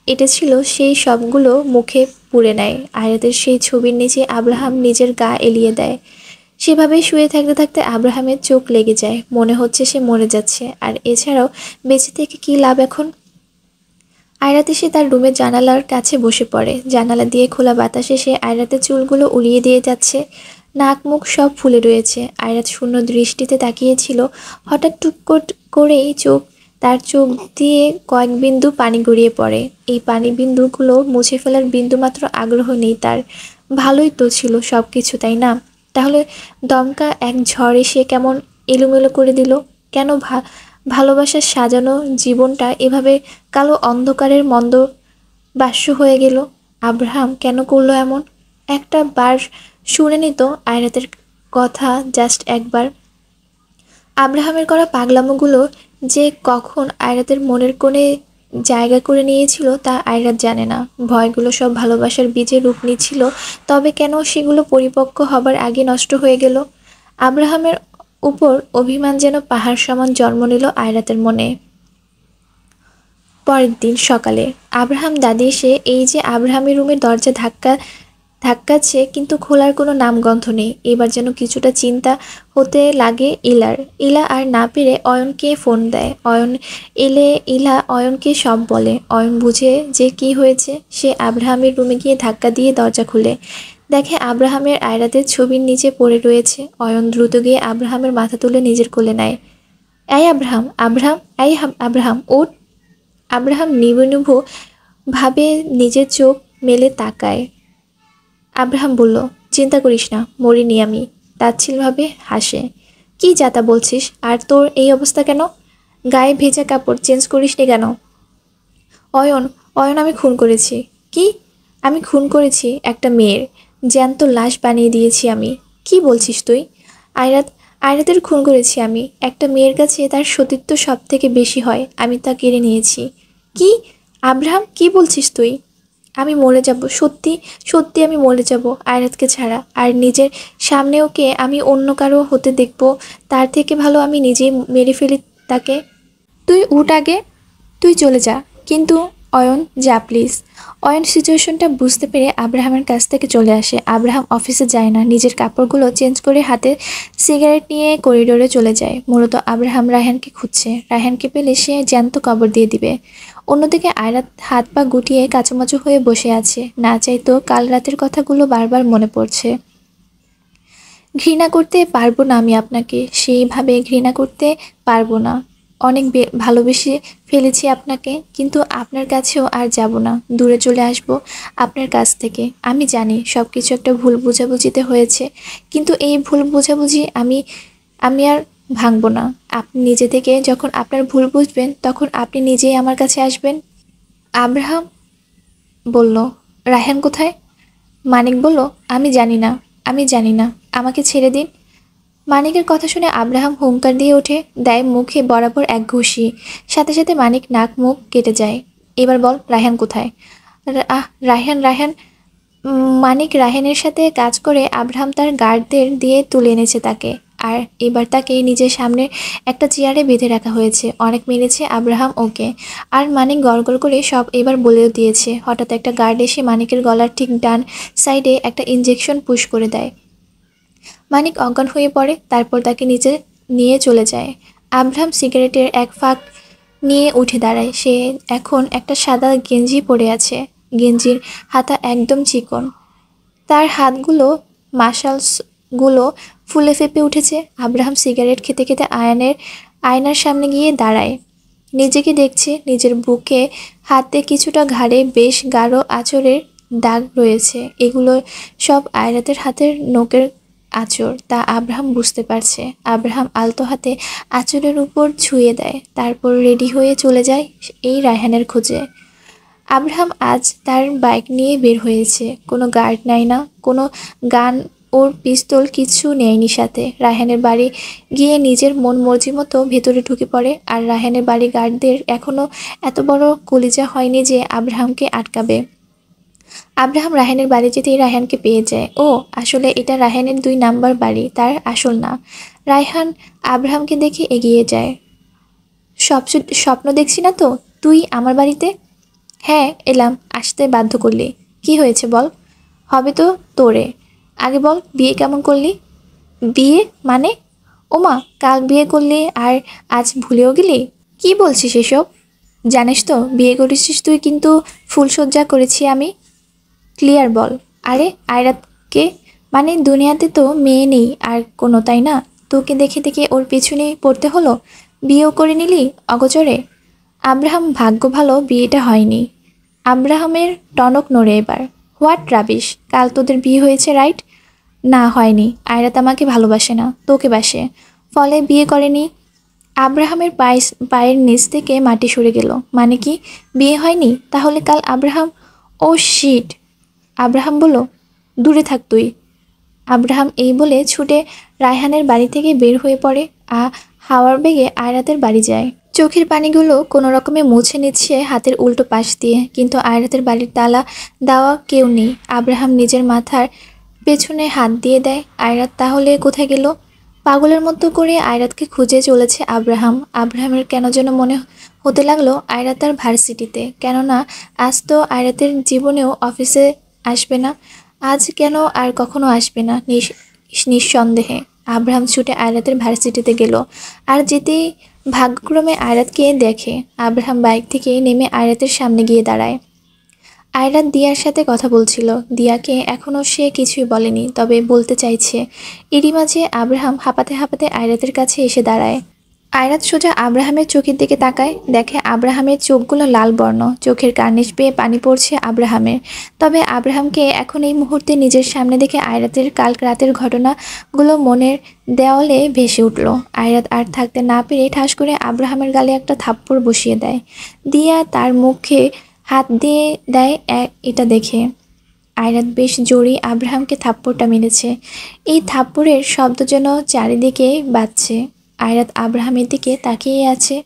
এঁটেছিল সেই সবগুলো মুখে পুরে নেয়। আয়রাতের সেই ছবির নিচে আব্রাহাম নিজের গা এলিয়ে দেয়। সেভাবেই শুয়ে থাকতে থাকতে আব্রাহামের চোখ লেগে যায়, মনে হচ্ছে সে মরে যাচ্ছে। আর এছাড়াও বেঁচে থেকে কী লাভ এখন? আয়রাত এসে তার রুমের জানালার কাছে বসে পড়ে। জানালা দিয়ে খোলা বাতাসে সে আয়রাতের চুলগুলো উড়িয়ে দিয়ে যাচ্ছে, নাক মুখ সব ফুলে রয়েছে। আয়রাত শূন্য দৃষ্টিতে তাকিয়েছিল, হঠাৎ টুক করেই তার চোখ দিয়ে কয়েক বিন্দু পানি গড়িয়ে পড়ে। এই পানি বিন্দুগুলো মুছে ফেলার বিন্দুমাত্র আগ্রহ নেই তার। ভালোই তো ছিল সব কিছু, তাই না? তাহলে দমকা এক ঝড় এসে কেমন এলোমেলো করে দিল। কেন ভালোবাসার সাজানো জীবনটা এভাবে কালো অন্ধকারের মন্দ বাস্য হয়ে গেল? আব্রাহাম কেন করলো এমন? একটা বার শুনে নিত আয়রাতের কথা, জাস্ট একবার। আব্রাহামের করা পাগলামোগুলো যে কখন আয়রাতের মনের কোণে জায়গা করে নিয়েছিল তা আয়রাত জানে না। ভয়গুলো সব ভালোবাসার বীজে রূপ নিচ্ছিল, তবে কেন সেগুলো পরিপক্ক হবার আগে নষ্ট হয়ে গেল? আব্রাহামের উপর অভিমান যেন পাহাড় সমান জন্ম নিল আয়রাতের মনে। পরের দিন সকালে আব্রাহাম দাদি এসে এই যে আব্রাহামের রুমের দরজা ধাক্কা ধাক্কাচ্ছে, কিন্তু খোলার কোনো নামগন্ধ নেই। এবার যেন কিছুটা চিন্তা হতে লাগে ইলার। ইলা আর না পেরে অয়নকে ফোন দেয়। অয়ন এলে ইলা অয়নকে সব বলে। অয়ন বুঝে যে কি হয়েছে। সে আব্রাহামের রুমে গিয়ে ধাক্কা দিয়ে দরজা খুলে দেখে আব্রাহামের আয়রাতের ছবির নিচে পড়ে রয়েছে। অয়ন দ্রুত গিয়ে আব্রাহামের মাথা তুলে নিজের কোলে নেয়। এই আব্রাহাম, আব্রাহাম, এই আব্রাহাম, ওঠ। আব্রাহাম নিভু ভাবে নিজের চোখ মেলে তাকায়। আব্রাহাম বলল, চিন্তা করিস না, মরিনি আমি। তাচ্ছিলভাবে হাসে। কি যাতা বলছিস? আর তোর এই অবস্থা কেন? গায়ে ভেজা কাপড় চেঞ্জ করিসনি কেন? অয়ন, অয়ন, আমি খুন করেছি। কি? আমি খুন করেছি একটা মেয়ের। জ্যান্ত লাশ বানিয়ে দিয়েছি আমি। কি বলছিস তুই? আয়রাত, আয়রাতের খুন করেছি আমি। একটা মেয়ের কাছে তার সতীত্ব সব থেকে বেশি হয়, আমি তা কেড়ে নিয়েছি। কি? আব্রাহাম, কি বলছিস তুই? আমি মরে যাব, সত্যি সত্যি আমি মরে যাব আয়রাতকে ছাড়া। আর নিজের সামনে ওকে আমি অন্য কারো হতে দেখব, তার থেকে ভালো আমি নিজেই মেরে ফেলি তাকে। তুই উঠ আগে, তুই চলে যা। কিন্তু অয়ন, যা প্লিজ। অয়ন সিচুয়েশনটা বুঝতে পেরে আব্রাহামের কাছ থেকে চলে আসে। আব্রাহাম অফিসে যায় না, নিজের কাপড়গুলো চেঞ্জ করে হাতে সিগারেট নিয়ে করিডোরে চলে যায়। মূলত আব্রাহাম রায়হানকে খুঁজছে। রায়হানকে পেলে সে জ্যান্ত কবর দিয়ে দিবে। অন্যদিকে আয়রাত হাত পা গুটিয়ে কাচুমাচু হয়ে বসে আছে। না চাইতো কাল রাতের কথাগুলো বারবার মনে পড়ছে। ঘৃণা করতে পারবো না আমি আপনাকে, সেইভাবে ঘৃণা করতে পারবো না। অনেক ভালোবেসে ফেলেছি আপনাকে, কিন্তু আপনার কাছেও আর যাব না। দূরে চলে আসব আপনার কাছ থেকে। আমি জানি সব কিছু একটা ভুল বোঝাবুঝিতে হয়েছে, কিন্তু এই ভুল বোঝাবুঝি আমি আমি আর ভাঙবো না। আপনি নিজে থেকে যখন আপনার ভুল বুঝবেন, তখন আপনি নিজেই আমার কাছে আসবেন। আব্রাহাম বলল, রায়হান কোথায়? মানিক বলল, আমি জানি না, আমি জানি না, আমাকে ছেড়ে দিন। মানিকের কথা শুনে আব্রাহাম হুঙ্কার দিয়ে ওঠে, দেয় মুখে বরাবর এক ঘুষি। সাথে সাথে মানিক নাক মুখ কেটে যায়। এবার বল, রায়হান কোথায়? রায়হান, রায়হান। মানিক রায়হানের সাথে কাজ করে আব্রাহাম তার গার্ডদের দিয়ে তুলে এনেছে তাকে। আর এবার তাকে নিজের সামনে একটা চেয়ারে বেঁধে রাখা হয়েছে। অনেক মেরেছে আব্রাহাম ওকে। আর মানিক গড়গড় করে সব এবার বলেও দিয়েছে। হঠাৎ একটা গার্ড এসে মানিকের গলার ঠিক ডান সাইডে একটা ইঞ্জেকশন পুশ করে দেয়। মানিক অজ্ঞান হয়ে পড়ে, তারপর তাকে নিচে নিয়ে চলে যায়। আব্রাহাম সিগারেটের এক ফাঁক নিয়ে উঠে দাঁড়ায়। সে এখন একটা সাদা গেঞ্জি পরে আছে। গেঞ্জির হাতা একদম চিকন। তার হাতগুলো মাসলসগুলো ফুলে ফেঁপে উঠেছে। আব্রাহাম সিগারেট খেতে খেতে আয়নার সামনে গিয়ে দাঁড়ায়। নিজেকে দেখছে। নিজের বুকে, হাতে, কিছুটা ঘাড়ে বেশ গাঢ় আঁচড়ের দাগ রয়েছে। এগুলো সব আয়রাতের হাতের নখের আঁচড়, তা আব্রাহাম বুঝতে পারছে। আব্রাহাম আলতো হাতে আঁচড়ের উপর ছুঁয়ে দেয়, তারপর রেডি হয়ে চলে যায় এই রায়হানের খোঁজে। আব্রাহাম আজ তার বাইক নিয়ে বের হয়েছে। কোনো গার্ড নাই না, কোনো গান ওর পিস্তল কিছু নেয়নি সাথে। রায়হানের বাড়ি গিয়ে নিজের মন মর্জি মতো ভেতরে ঢুকে পড়ে। আর রায়হানের বাড়ি গার্ডদের এখনও এত বড় কলিজা হয়নি যে আব্রাহামকে আটকাবে। আব্রাহাম রায়হানের বাড়ি যেতেই রায়হানকে পেয়ে যায়। ও, আসলে এটা রায়হানের 2 নাম্বার বাড়ি, তার আসল না। রায়হান আব্রাহামকে দেখে এগিয়ে যায়। স্বপ্ন দেখছি না তো? তুই আমার বাড়িতে? হ্যাঁ, এলাম। আসতে বাধ্য করলি। কি হয়েছে বল? হবে তো তোরে। আগে বল, বিয়ে কেমন করলি? বিয়ে মানে? ওমা, কাল বিয়ে করলি আর আজ ভুলেও গেলি? কি বলছিস এসব? জানিস তো বিয়ে করেছিস তুই, কিন্তু ফুলসজ্জা করেছি আমি। ক্লিয়ার বল। আরে আয়রাতকে? মানে দুনিয়াতে তো মেয়ে নেই আর কোনো, তাই না? তোকে দেখে দেখে ওর পিছনে পড়তে হলো। বিয়েও করে নিলি অগোচরে। আব্রাহাম, ভাগ্য ভালো বিয়েটা হয়নি। আব্রাহামের টনক নড়ে এবার। What rubbish! কাল তোদের বিয়ে হয়েছে, রাইট? না, হয়নি। আয়রাত আমাকে ভালোবাসে না, তোকে বাসে। ফলে বিয়ে করেনি। আব্রাহামের পায়ের নিচ থেকে মাটি সরে গেল। মানে কি, বিয়ে হয়নি? তাহলে কাল আব্রাহাম... ও শিট! আব্রাহাম বলল, দূরে থাক তুই। আব্রাহাম এই বলে ছুটে রায়হানের বাড়ি থেকে বের হয়ে পড়ে। হাওয়ার বেগে আয়রাতের বাড়ি যায়। চোখের পানিগুলো কোনো রকমে মুছে নিচ্ছে হাতের উল্টো পাশ দিয়ে। কিন্তু আয়রাতের বাড়ির তালা দেওয়া কেউ নেই। আব্রাহাম নিজের মাথার পেছনে হাত দিয়ে দেয়। আয়রাত তাহলে কোথায় গেল? পাগলের মতো করে আয়রাতকে খুঁজে চলেছে আব্রাহাম। আব্রাহামের কেন যেন মনে হতে লাগলো আয়রাত তার ভার্সিটিতে। কেননা আজ তো আয়রাতের জীবনেও অফিসে আসবে না। আজ কেন আর কখনো আসবে না। নিঃসন্দেহে আব্রাহাম ছুটে আয়রাতের ভার্সিটিতে গেল। আর যেতেই ভাগ্যক্রমে আয়রাতকে দেখে। আব্রাহাম বাইক থেকে নেমে আয়রাতের সামনে গিয়ে দাঁড়ায়। আয়রাত দিয়ার সাথে কথা বলছিল। দিয়াকে এখনও সে কিছুই বলেনি, তবে বলতে চাইছে। এরই মাঝে আব্রাহাম হাঁপাতে হাঁপাতে আয়রাতের কাছে এসে দাঁড়ায়। আয়রাত সোজা আব্রাহামের চোখের দিকে তাকায়, দেখে আব্রাহামের চোখগুলো লাল বর্ণ, চোখের কার্নিশ বেয়ে পানি পড়ছে আব্রাহামের। তবে আব্রাহামকে এখন এই মুহূর্তে নিজের সামনে দেখে আয়রাতের কাল রাতের ঘটনাগুলো মনের দেওয়ালে ভেসে উঠল। আয়রাত আর থাকতে না পেরে ঠাস করে আব্রাহামের গালে একটা থাপ্পড় বসিয়ে দেয়। দিয়া তার মুখে হাত দিয়ে দেয় এটা দেখে। আয়রাত বেশ জোরেই আব্রাহামকে থাপ্পড়টা মেরেছে। এই থাপ্পড়ের শব্দ যেন চারিদিকে বাজছে। আয়রাত আব্রাহামের দিকে তাকিয়ে আছে।